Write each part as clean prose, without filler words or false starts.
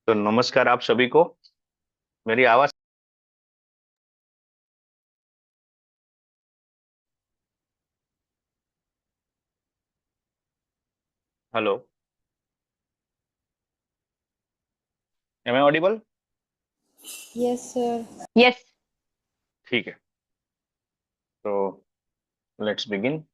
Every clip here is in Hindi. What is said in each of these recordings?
तो नमस्कार आप सभी को। मेरी आवाज। Hello. Am I audible? Yes, sir. Yes. ठीक है। तो लेट्स बिगिन।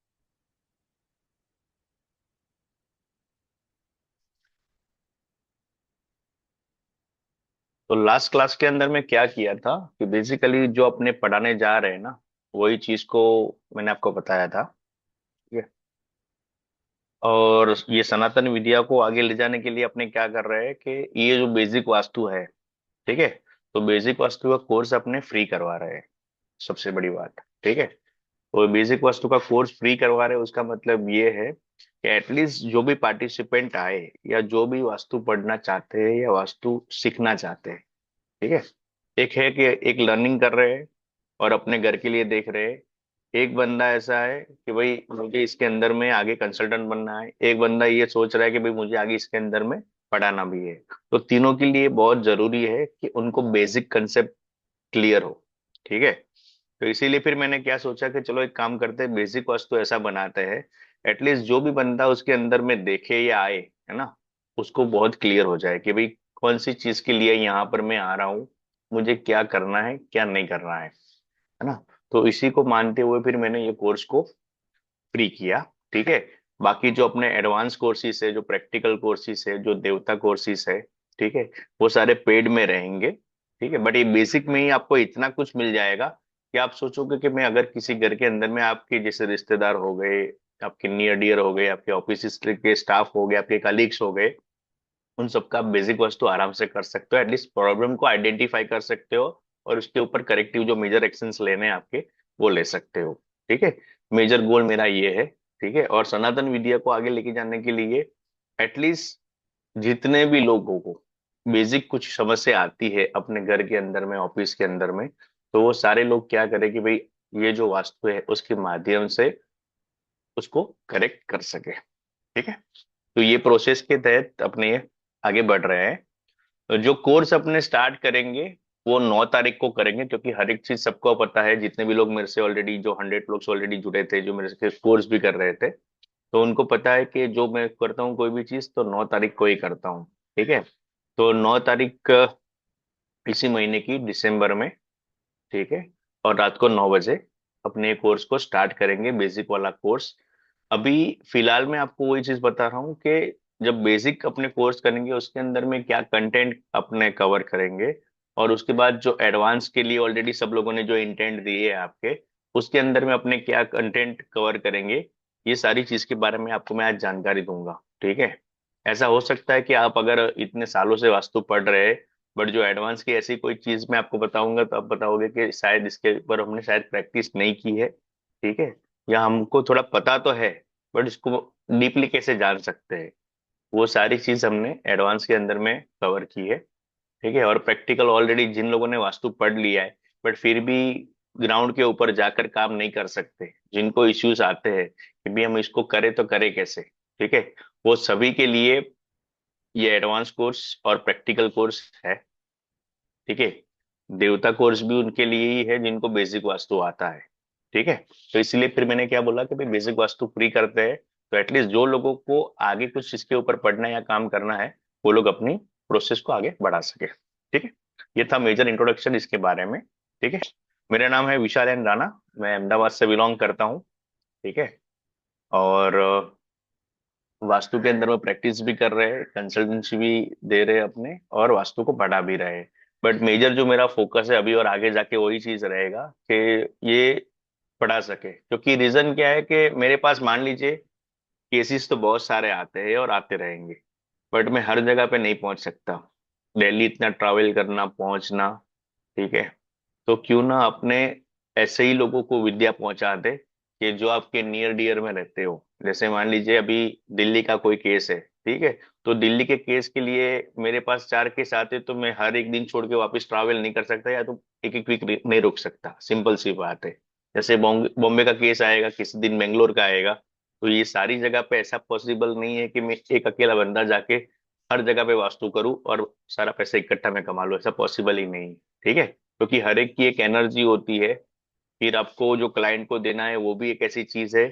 तो लास्ट क्लास के अंदर में क्या किया था कि बेसिकली जो अपने पढ़ाने जा रहे हैं ना, वही चीज को मैंने आपको बताया था। ठीक है। और ये सनातन विद्या को आगे ले जाने के लिए अपने क्या कर रहे हैं कि ये जो बेसिक वास्तु है, ठीक है, तो बेसिक वास्तु का कोर्स अपने फ्री करवा रहे हैं। सबसे बड़ी बात, ठीक है। तो बेसिक वास्तु का कोर्स फ्री करवा रहे हैं, उसका मतलब ये है कि एटलीस्ट जो भी पार्टिसिपेंट आए या जो भी वास्तु पढ़ना चाहते हैं या वास्तु सीखना चाहते हैं, ठीक है, एक है कि एक लर्निंग कर रहे हैं और अपने घर के लिए देख रहे हैं। एक बंदा ऐसा है कि भाई मुझे इसके अंदर में आगे कंसल्टेंट बनना है। एक बंदा ये सोच रहा है कि भाई मुझे आगे इसके अंदर में पढ़ाना भी है। तो तीनों के लिए बहुत जरूरी है कि उनको बेसिक कंसेप्ट क्लियर हो। ठीक है। तो इसीलिए फिर मैंने क्या सोचा कि चलो एक काम करते हैं, बेसिक वास्तु ऐसा बनाते हैं एटलीस्ट जो भी बंदा उसके अंदर में देखे या आए, है ना, उसको बहुत क्लियर हो जाए कि भाई कौन सी चीज के लिए यहाँ पर मैं आ रहा हूँ, मुझे क्या करना है क्या नहीं करना है ना। तो इसी को मानते हुए फिर मैंने ये कोर्स को फ्री किया। ठीक है। बाकी जो अपने एडवांस कोर्सेज है, जो प्रैक्टिकल कोर्सेज है, जो देवता कोर्सेज है, ठीक है, वो सारे पेड में रहेंगे। ठीक है। बट ये बेसिक में ही आपको इतना कुछ मिल जाएगा कि आप सोचोगे कि मैं अगर किसी घर के अंदर में आपके जैसे रिश्तेदार हो गए, आपके नियर डियर हो गए, आपके ऑफिस के स्टाफ हो गए, आपके कलीग्स हो गए, उन सबका आप बेसिक वस्तु आराम से कर सकते हो। एटलीस्ट प्रॉब्लम को आइडेंटिफाई कर सकते हो और उसके ऊपर करेक्टिव जो मेजर एक्शंस लेने हैं आपके, वो ले सकते हो। ठीक है। मेजर गोल मेरा ये है। ठीक है। और सनातन विद्या को आगे लेके जाने के लिए एटलीस्ट जितने भी लोगों को बेसिक कुछ समस्या आती है अपने घर के अंदर में, ऑफिस के अंदर में, तो वो सारे लोग क्या करें कि भाई ये जो वास्तु है उसके माध्यम से उसको करेक्ट कर सके। ठीक है। तो ये प्रोसेस के तहत अपने आगे बढ़ रहे हैं। तो जो कोर्स अपने स्टार्ट करेंगे वो 9 तारीख को करेंगे, क्योंकि हर एक चीज सबको पता है। जितने भी लोग मेरे से ऑलरेडी, जो 100 लोग ऑलरेडी जुड़े थे, जो मेरे से कोर्स भी कर रहे थे, तो उनको पता है कि जो मैं करता हूँ कोई भी चीज तो 9 तारीख को ही करता हूँ। ठीक है। तो 9 तारीख इसी महीने की दिसंबर में, ठीक है, और रात को 9 बजे अपने कोर्स को स्टार्ट करेंगे, बेसिक वाला कोर्स। अभी फिलहाल मैं आपको वही चीज बता रहा हूँ कि जब बेसिक अपने कोर्स करेंगे उसके अंदर में क्या कंटेंट अपने कवर करेंगे, और उसके बाद जो एडवांस के लिए ऑलरेडी सब लोगों ने जो इंटेंट दिए है आपके, उसके अंदर में अपने क्या कंटेंट कवर करेंगे, ये सारी चीज के बारे में आपको मैं आज जानकारी दूंगा। ठीक है। ऐसा हो सकता है कि आप अगर इतने सालों से वास्तु पढ़ रहे हैं, बट जो एडवांस की ऐसी कोई चीज मैं आपको बताऊंगा तो आप बताओगे कि शायद इसके ऊपर हमने शायद प्रैक्टिस नहीं की है। ठीक है। या हमको थोड़ा पता तो है बट इसको डीपली कैसे जान सकते हैं, वो सारी चीज हमने एडवांस के अंदर में कवर की है। ठीक है। और प्रैक्टिकल ऑलरेडी जिन लोगों ने वास्तु पढ़ लिया है बट फिर भी ग्राउंड के ऊपर जाकर काम नहीं कर सकते, जिनको इश्यूज आते हैं कि भी हम इसको करें तो करें कैसे, ठीक है, वो सभी के लिए ये एडवांस कोर्स और प्रैक्टिकल कोर्स है। ठीक है। देवता कोर्स भी उनके लिए ही है जिनको बेसिक वास्तु आता है। ठीक है। तो इसलिए फिर मैंने क्या बोला कि भाई बेसिक वास्तु फ्री करते हैं, तो एटलीस्ट जो लोगों को आगे कुछ इसके ऊपर पढ़ना या काम करना है, वो लोग अपनी प्रोसेस को आगे बढ़ा सके। ठीक है। ये था मेजर इंट्रोडक्शन इसके बारे में। ठीक है। मेरा नाम है विशाल एन राणा। मैं अहमदाबाद से बिलोंग करता हूँ। ठीक है। और वास्तु के अंदर में प्रैक्टिस भी कर रहे हैं, कंसल्टेंसी भी दे रहे हैं अपने, और वास्तु को बढ़ा भी रहे हैं। बट मेजर जो मेरा फोकस है अभी और आगे जाके वही चीज रहेगा कि ये पढ़ा सके। क्योंकि रीजन क्या है कि मेरे पास मान लीजिए केसेस तो बहुत सारे आते हैं और आते रहेंगे, बट मैं हर जगह पे नहीं पहुंच सकता। दिल्ली इतना ट्रैवल करना, पहुंचना, ठीक है, तो क्यों ना अपने ऐसे ही लोगों को विद्या पहुंचा दे कि जो आपके नियर डियर में रहते हो। जैसे मान लीजिए अभी दिल्ली का कोई केस है, ठीक है, तो दिल्ली के केस के लिए मेरे पास 4 केस आते, तो मैं हर एक दिन छोड़ के वापस ट्रैवल नहीं कर सकता, या तो एक एक वीक नहीं रुक सकता। सिंपल सी बात है। जैसे बॉम्बे बॉम्बे का केस आएगा, किसी दिन बेंगलोर का आएगा, तो ये सारी जगह पे ऐसा पॉसिबल नहीं है कि मैं एक अकेला बंदा जाके हर जगह पे वास्तु करूँ और सारा पैसा इकट्ठा में कमा लूं, ऐसा पॉसिबल ही नहीं। ठीक है, क्योंकि हर एक की एक एनर्जी होती है। फिर आपको जो क्लाइंट को देना है वो भी एक ऐसी चीज है,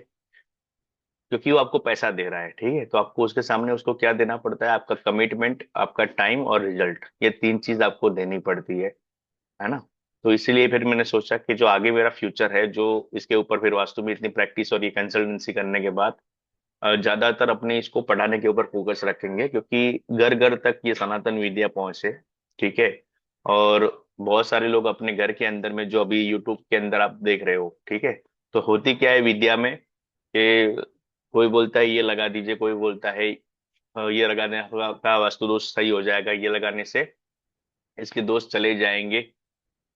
क्योंकि वो आपको पैसा दे रहा है। ठीक है, तो आपको उसके सामने उसको क्या देना पड़ता है? आपका कमिटमेंट, आपका टाइम और रिजल्ट, ये तीन चीज आपको देनी पड़ती है ना। तो इसीलिए फिर मैंने सोचा कि जो आगे मेरा फ्यूचर है, जो इसके ऊपर फिर वास्तु में इतनी प्रैक्टिस और ये कंसल्टेंसी करने के बाद ज्यादातर अपने इसको पढ़ाने के ऊपर फोकस रखेंगे, क्योंकि घर घर तक ये सनातन विद्या पहुंचे। ठीक है, और बहुत सारे लोग अपने घर के अंदर में, जो अभी यूट्यूब के अंदर आप देख रहे हो, ठीक है, तो होती क्या है विद्या में कि कोई बोलता है ये लगा दीजिए, कोई बोलता है ये लगाने का वास्तु दोष सही हो जाएगा, ये लगाने से इसके दोष चले जाएंगे,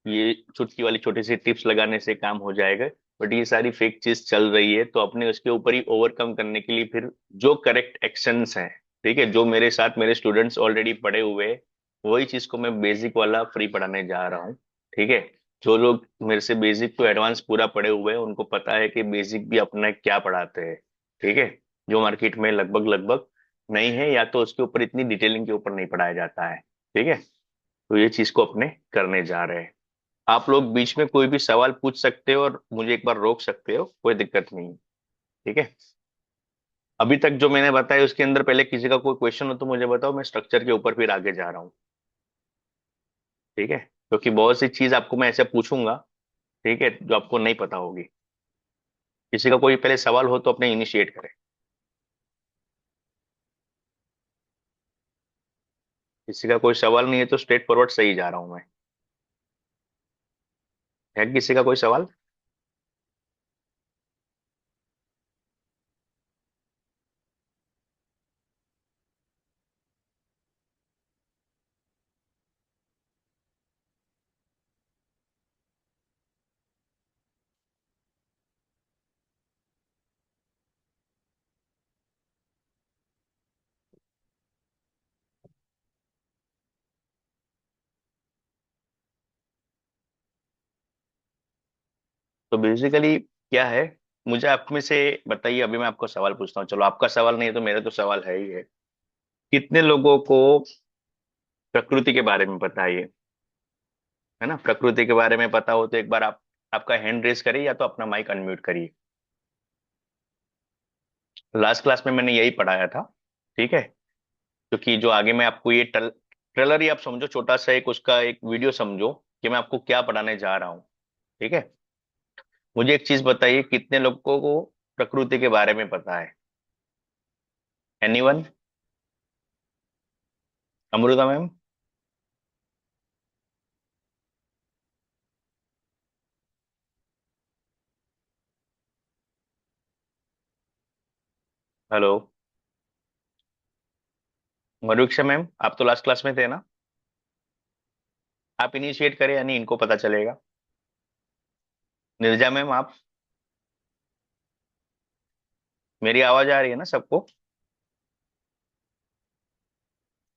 ये चुटकी वाली छोटी सी टिप्स लगाने से काम हो जाएगा। बट ये सारी फेक चीज चल रही है, तो अपने उसके ऊपर ही ओवरकम करने के लिए फिर जो करेक्ट एक्शंस हैं, ठीक है, जो मेरे साथ मेरे स्टूडेंट्स ऑलरेडी पढ़े हुए हैं, वही चीज को मैं बेसिक वाला फ्री पढ़ाने जा रहा हूँ। ठीक है, जो लोग मेरे से बेसिक टू एडवांस पूरा पढ़े हुए हैं, उनको पता है कि बेसिक भी अपना क्या पढ़ाते हैं। ठीक है, जो मार्केट में लगभग लगभग नहीं है, या तो उसके ऊपर इतनी डिटेलिंग के ऊपर नहीं पढ़ाया जाता है। ठीक है, तो ये चीज को अपने करने जा रहे हैं। आप लोग बीच में कोई भी सवाल पूछ सकते हो और मुझे एक बार रोक सकते हो, कोई दिक्कत नहीं है। ठीक है, अभी तक जो मैंने बताया उसके अंदर पहले किसी का कोई क्वेश्चन हो तो मुझे बताओ, मैं स्ट्रक्चर के ऊपर फिर आगे जा रहा हूँ। ठीक है, क्योंकि बहुत सी चीज आपको मैं ऐसे पूछूंगा, ठीक है, जो आपको नहीं पता होगी। किसी का कोई पहले सवाल हो तो अपने इनिशिएट करें। किसी का कोई सवाल नहीं है तो स्ट्रेट फॉरवर्ड सही जा रहा हूं मैं। है किसी का कोई सवाल? तो बेसिकली क्या है, मुझे आप में से बताइए। अभी मैं आपको सवाल पूछता हूँ, चलो आपका सवाल नहीं है तो मेरा तो सवाल है ही है। कितने लोगों को प्रकृति के बारे में पता है? ये है ना, प्रकृति के बारे में पता हो तो एक बार आप आपका हैंड रेस करिए, या तो अपना माइक अनम्यूट करिए। लास्ट क्लास में मैंने यही पढ़ाया था। ठीक है, क्योंकि जो आगे मैं आपको ये ट्रेलर ही आप समझो, छोटा सा एक उसका एक वीडियो समझो कि मैं आपको क्या पढ़ाने जा रहा हूँ। ठीक है, मुझे एक चीज बताइए, कितने लोगों को प्रकृति के बारे में पता है? एनीवन? अमृता मैम? हेलो? मरुक्षा मैम, आप तो लास्ट क्लास में थे ना? आप इनिशिएट करें, यानी इनको पता चलेगा। निर्जा मैम आप? मेरी आवाज आ रही है ना सबको?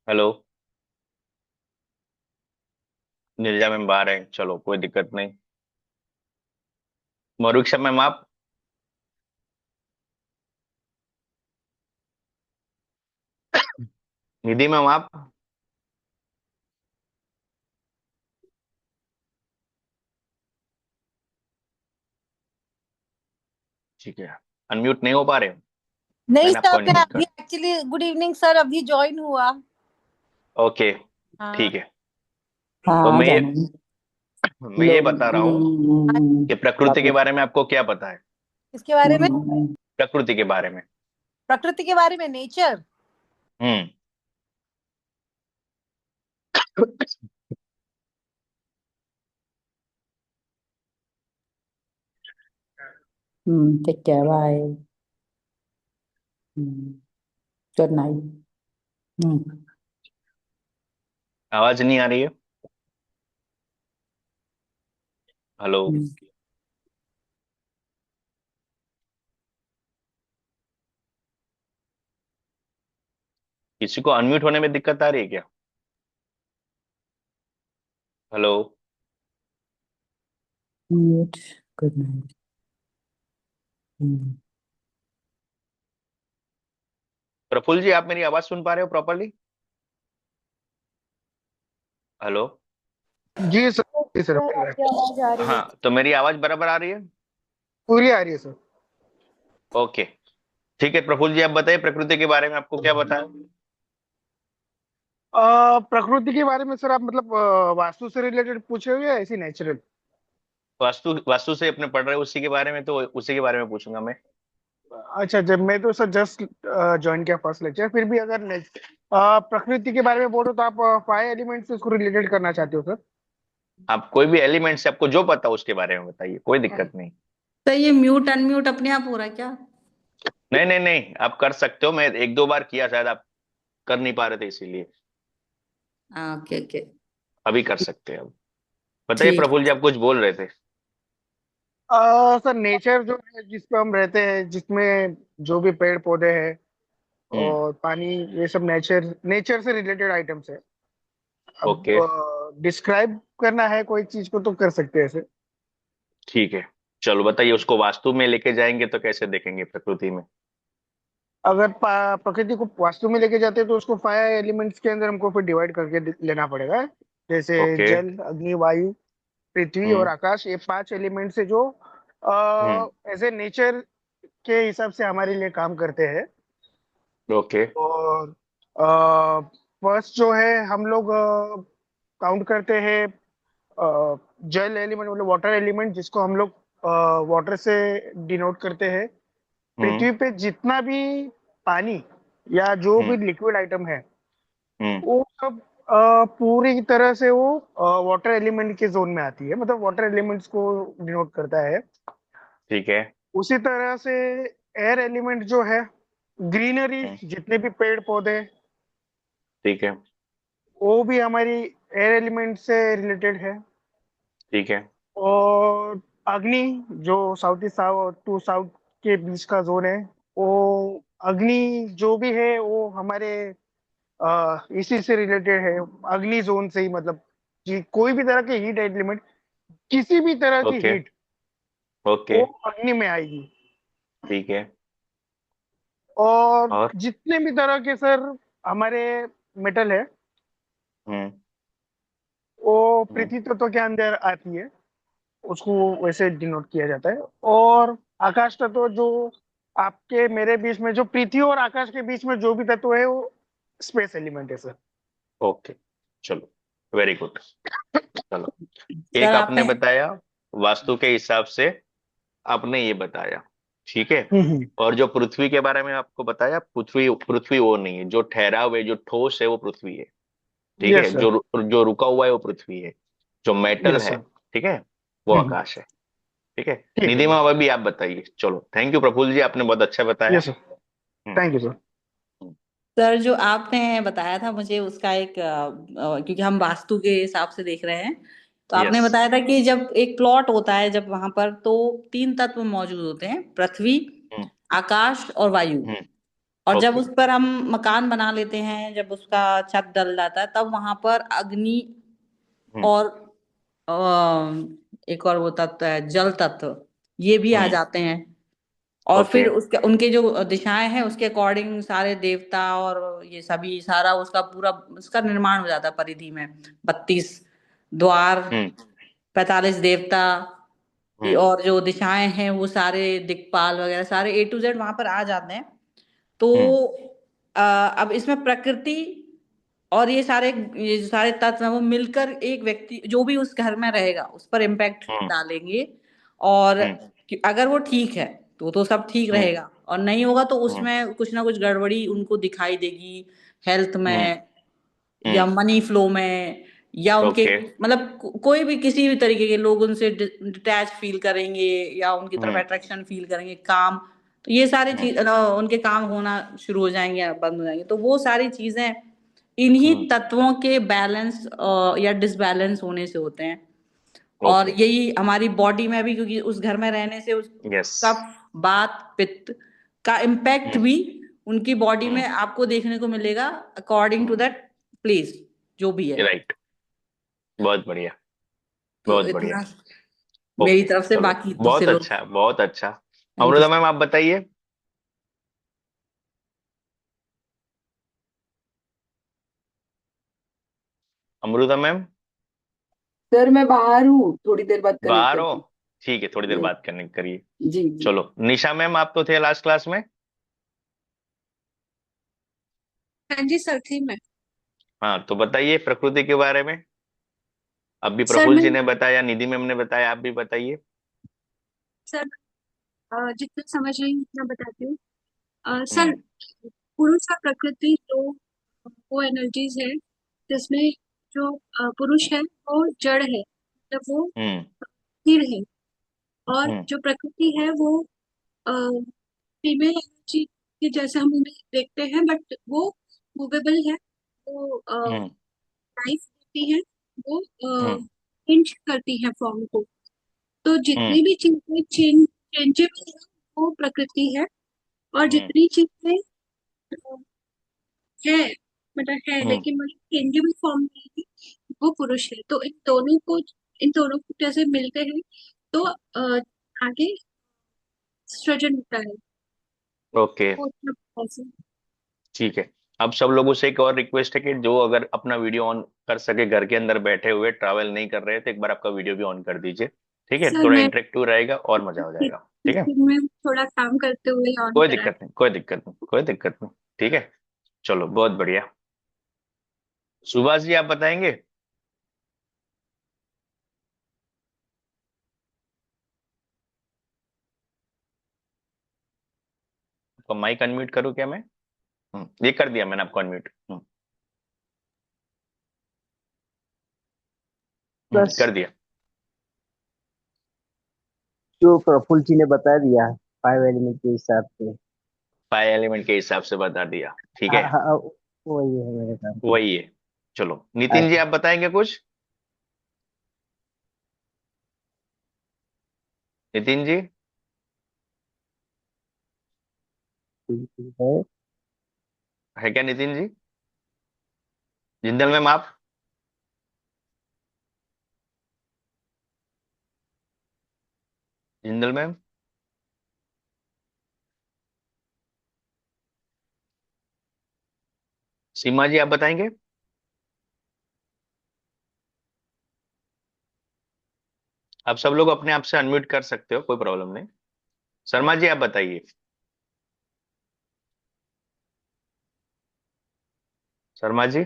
हेलो? निर्जा मैम बाहर है, चलो कोई दिक्कत नहीं। मरुक्षा मैम आप? निधि मैम आप? ठीक है, अनम्यूट नहीं हो पा रहे? नहीं मैंने आपको सर, मैं अनम्यूट अभी कर। एक्चुअली गुड इवनिंग सर, अभी ज्वाइन हुआ। ओके, हाँ। ठीक है। तो हाँ जानू। मैं ये लोग बता रहा हूँ कि प्रकृति के बाबू। बारे में आपको क्या पता है? किसके बारे में? प्रकृति के बारे में। प्रकृति के बारे में, nature. Hmm. Take care bye. Good night. आवाज नहीं आ रही है? हेलो? किसी को अनम्यूट होने में दिक्कत आ रही है क्या? Hello? Good night. Praful ji, आप मेरी आवाज सुन पा रहे हो प्रॉपरली? हेलो। जी सर सर आपकी आवाज आ रही है। हाँ, तो मेरी आवाज बराबर आ रही है? पूरी आ रही है सर। ओके। ठीक है प्रफुल्ल जी, आप बताइए प्रकृति के बारे में आपको क्या बताया। प्रकृति के बारे में सर आप मतलब वास्तु से रिलेटेड पूछे हुए या ऐसी नेचुरल? वास्तु वास्तु से अपने पढ़ रहे हैं उसी के बारे में, तो उसी के बारे में पूछूंगा मैं। अच्छा, जब मैं तो सर जस्ट ज्वाइन किया फर्स्ट लेक्चर, फिर भी अगर प्रकृति के बारे में बोलो तो आप 5 एलिमेंट से उसको रिलेटेड करना चाहते हो सर? आप कोई भी एलिमेंट से आपको जो पता हो उसके बारे में बताइए, कोई दिक्कत नहीं। तो ये म्यूट अनम्यूट अपने आप हो रहा है क्या? नहीं नहीं नहीं, आप कर सकते हो, मैं एक दो बार किया, शायद आप कर नहीं पा रहे थे इसीलिए। हाँ, ओके ओके। अभी कर सकते हैं अब। बताइए ठीक। प्रफुल्ल जी, आप कुछ बोल रहे थे। सर नेचर जो है जिस पे हम रहते हैं, जिसमें जो भी पेड़ पौधे हैं हम्म। और पानी, ये सब नेचर नेचर से रिलेटेड आइटम्स है। अब ओके। डिस्क्राइब करना है कोई चीज को तो कर सकते हैं ऐसे। ठीक है, चलो बताइए, उसको वास्तु में लेके जाएंगे तो कैसे देखेंगे प्रकृति में। अगर प्रकृति को वास्तु में लेके जाते हैं तो उसको 5 एलिमेंट्स के अंदर हमको फिर डिवाइड करके लेना पड़ेगा। जैसे ओके। जल, अग्नि, वायु, पृथ्वी और हम्म। आकाश, ये 5 एलिमेंट्स है जो हम्म। एज ए नेचर के हिसाब से हमारे लिए काम करते हैं। ओके। और फर्स्ट जो है हम लोग काउंट करते हैं जल एलिमेंट, मतलब वाटर एलिमेंट, जिसको हम लोग वाटर से डिनोट करते हैं। हम्म। पृथ्वी पे जितना भी पानी या जो भी हम्म। लिक्विड आइटम है, हम्म। वो सब पूरी तरह से वो वाटर एलिमेंट के जोन में आती है, मतलब वाटर एलिमेंट्स को डिनोट करता है। ठीक है। उसी तरह से एयर एलिमेंट जो है, ग्रीनरी, हम्म। जितने भी पेड़ पौधे, ठीक है। वो भी हमारी एयर एलिमेंट से रिलेटेड है। ठीक है। और अग्नि, जो साउथ ईस्ट टू साउथ के बीच का जोन है, वो अग्नि जो भी है वो हमारे इसी से रिलेटेड है। अग्नि जोन से ही, मतलब कि कोई भी तरह के हीट एलिमेंट, किसी भी तरह की ओके। Heat, okay. वो अग्नि में आएगी। ठीक है। और और। जितने भी तरह के सर हमारे मेटल है, हम्म। वो हम्म। पृथ्वी तत्व के अंदर आती है, उसको वैसे डिनोट किया जाता है। और आकाश तत्व, जो आपके मेरे बीच में, जो पृथ्वी और आकाश के बीच में जो भी तत्व है, वो स्पेस एलिमेंट है सर। ओके, चलो, वेरी गुड। चलो, सर एक आपने आपने। बताया वास्तु के हिसाब से, आपने ये बताया, ठीक है। हम्म। और जो पृथ्वी के बारे में आपको बताया, पृथ्वी पृथ्वी वो नहीं है, जो ठहरा हुआ है, जो ठोस है वो पृथ्वी है। ठीक है, यस सर। जो रुका हुआ है वो पृथ्वी है। जो मेटल यस है, सर। ठीक है, वो हम्म। आकाश है। ठीक है। ठीक है निधिमा, सर। अब भी आप बताइए। चलो, थैंक यू प्रफुल्ल जी, आपने बहुत अच्छा बताया। Yes sir. Hmm. Thank you sir. Hmm. Sir जो आपने बताया था मुझे उसका एक क्योंकि हम वास्तु के हिसाब से देख रहे हैं। तो आपने यस। बताया था कि जब एक प्लॉट होता है, जब वहां पर तो तीन तत्व मौजूद होते हैं: पृथ्वी, हम्म। आकाश और वायु। हम्म। और जब ओके। उस पर हम मकान बना लेते हैं, जब उसका छत डल जाता है, तब वहां पर अग्नि हम्म। और एक और वो तत्व है जल तत्व, ये भी आ हम्म। जाते हैं। और ओके। फिर उसके उनके जो दिशाएं हैं उसके अकॉर्डिंग सारे देवता और ये सभी सारा उसका पूरा उसका निर्माण हो जाता है परिधि में। 32 द्वार, हम्म। 45 देवता, हम्म। और जो दिशाएं हैं वो सारे दिक्पाल वगैरह सारे A to Z वहां पर आ जाते हैं। तो हम्म। अब इसमें प्रकृति और ये जो सारे तत्व हैं वो मिलकर एक व्यक्ति जो भी उस घर में रहेगा उस पर इम्पैक्ट हम्म। डालेंगे। और हम्म। अगर वो ठीक है तो सब ठीक हम्म। रहेगा, और नहीं होगा तो हम्म। उसमें कुछ ना कुछ गड़बड़ी उनको दिखाई देगी। हेल्थ हम्म। में, या हम्म। मनी फ्लो में, या उनके ओके। मतलब कोई भी किसी भी तरीके के लोग उनसे डिटैच फील करेंगे या उनकी तरफ हम्म। अट्रैक्शन फील करेंगे, काम। तो ये सारी हम्म। चीज उनके काम होना शुरू हो जाएंगे या बंद हो जाएंगे, तो वो सारी चीजें इन्हीं हम्म। तत्वों के बैलेंस या डिसबैलेंस होने से होते हैं। और ओके। यही हमारी बॉडी में भी, क्योंकि उस घर में रहने से उस यस। कफ, बात, पित्त का इम्पैक्ट हम्म। भी उनकी बॉडी में हम्म। आपको देखने को मिलेगा, अकॉर्डिंग टू दैट प्लेस जो भी है। राइट। बहुत बढ़िया। तो बहुत बढ़िया। इतना मेरी ओके, तरफ से, चलो, बाकी दूसरे बहुत लोग। अच्छा, बहुत अच्छा। Thank you. अमृता मैम, आप बताइए। अमृता मैम। सर मैं बाहर हूँ, थोड़ी देर बाद कनेक्ट बाहर हो? करती ठीक है, थोड़ी देर हूँ। बाद कनेक्ट करिए। जी जी। चलो, निशा मैम आप तो थे लास्ट क्लास में। हाँ जी सर, थी मैं। हाँ, तो बताइए प्रकृति के बारे में। अभी सर प्रफुल्ल मैं जी ने बताया, निधि मैम ने बताया, आप भी बताइए। सर जितना समझ रही हूँ उतना बताती हूँ। सर, हम्म। पुरुष और प्रकृति जो वो एनर्जीज है जिसमें जो पुरुष है वो जड़ है, मतलब वो हम्म। स्थिर है। और हम्म। जो प्रकृति है वो फीमेल एनर्जी की जैसे हम उन्हें देखते हैं, बट वो मूवेबल है, वो हम्म। लाइफ देती है, वो हम्म। चेंज करती है फॉर्म को। तो हम्म। जितनी भी चीजें चेंजेबल है वो प्रकृति है, और हम्म। जितनी चीजें है, मतलब है हम्म। लेकिन मतलब चेंजेबल फॉर्म में है, वो पुरुष है। तो इन दोनों को जैसे मिलते हैं तो आगे सृजन होता है। ओके, वो मतलब ऐसे। ठीक है। अब सब लोगों से एक और रिक्वेस्ट है कि जो अगर अपना वीडियो ऑन कर सके, घर के अंदर बैठे हुए ट्रैवल नहीं कर रहे, तो एक बार आपका वीडियो भी ऑन कर दीजिए। ठीक है, सर थोड़ा मैं इंटरेक्टिव रहेगा और मजा हो जाएगा। ठीक है, किचन में थोड़ा काम करते हुए ऑन कोई करा। दिक्कत नहीं, कोई दिक्कत नहीं, कोई दिक्कत नहीं। ठीक है, चलो बहुत बढ़िया। सुभाष जी आप बताएंगे। आपका माइक अनम्यूट करूँ क्या मैं? ये कर दिया मैंने आपको अनम्यूट। बस कर दिया। जो प्रफुल्ल जी ने बता दिया 5 एलिमेंट के हिसाब से। 5 एलिमेंट के हिसाब से बता दिया, ठीक हाँ है। हाँ, वही है मेरे काम का। वही है। चलो, नितिन जी अच्छा, आप बताएंगे कुछ। नितिन जी। ठीक है। है क्या नितिन जी? जिंदल मैम आप। जिंदल मैम। सीमा जी आप बताएंगे। आप सब लोग अपने आप से अनम्यूट कर सकते हो, कोई प्रॉब्लम नहीं। शर्मा जी आप बताइए। शर्मा जी।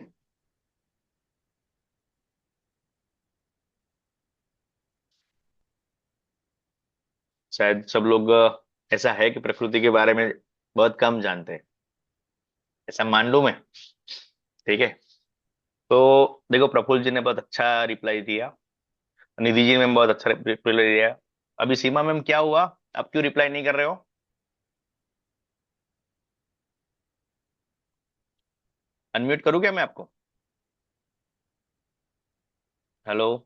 शायद सब लोग ऐसा है कि प्रकृति के बारे में बहुत कम जानते हैं, ऐसा मान लूं मैं। ठीक है, तो देखो प्रफुल्ल जी ने बहुत अच्छा रिप्लाई दिया, निधि जी ने बहुत अच्छा रिप्लाई दिया। अभी सीमा मैम क्या हुआ? आप क्यों रिप्लाई नहीं कर रहे हो? अनम्यूट करूँ क्या मैं आपको? हेलो।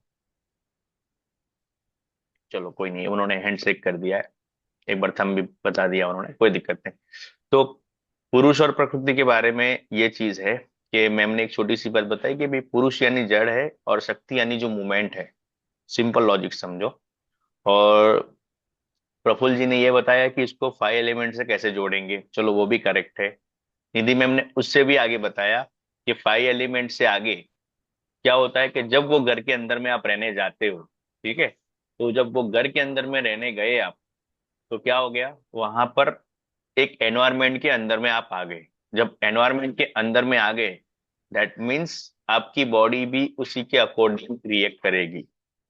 चलो कोई नहीं, उन्होंने हैंडशेक कर दिया है, एक बार थंब भी बता दिया उन्होंने, कोई दिक्कत नहीं। तो पुरुष और प्रकृति के बारे में ये चीज है कि मैम ने एक छोटी सी बात बताई कि भाई पुरुष यानी जड़ है और शक्ति यानी जो मूवमेंट है। सिंपल लॉजिक समझो। और प्रफुल्ल जी ने ये बताया कि इसको 5 एलिमेंट से कैसे जोड़ेंगे, चलो वो भी करेक्ट है। निधि मैम ने उससे भी आगे बताया कि 5 एलिमेंट से आगे क्या होता है कि जब वो घर के अंदर में आप रहने जाते हो, ठीक है, तो जब वो घर के अंदर में रहने गए आप, तो क्या हो गया वहां पर, एक एनवायरनमेंट के अंदर में आप आ गए। जब एनवायरनमेंट के अंदर में आ गए, दैट मीन्स आपकी बॉडी भी उसी के अकॉर्डिंग रिएक्ट करेगी,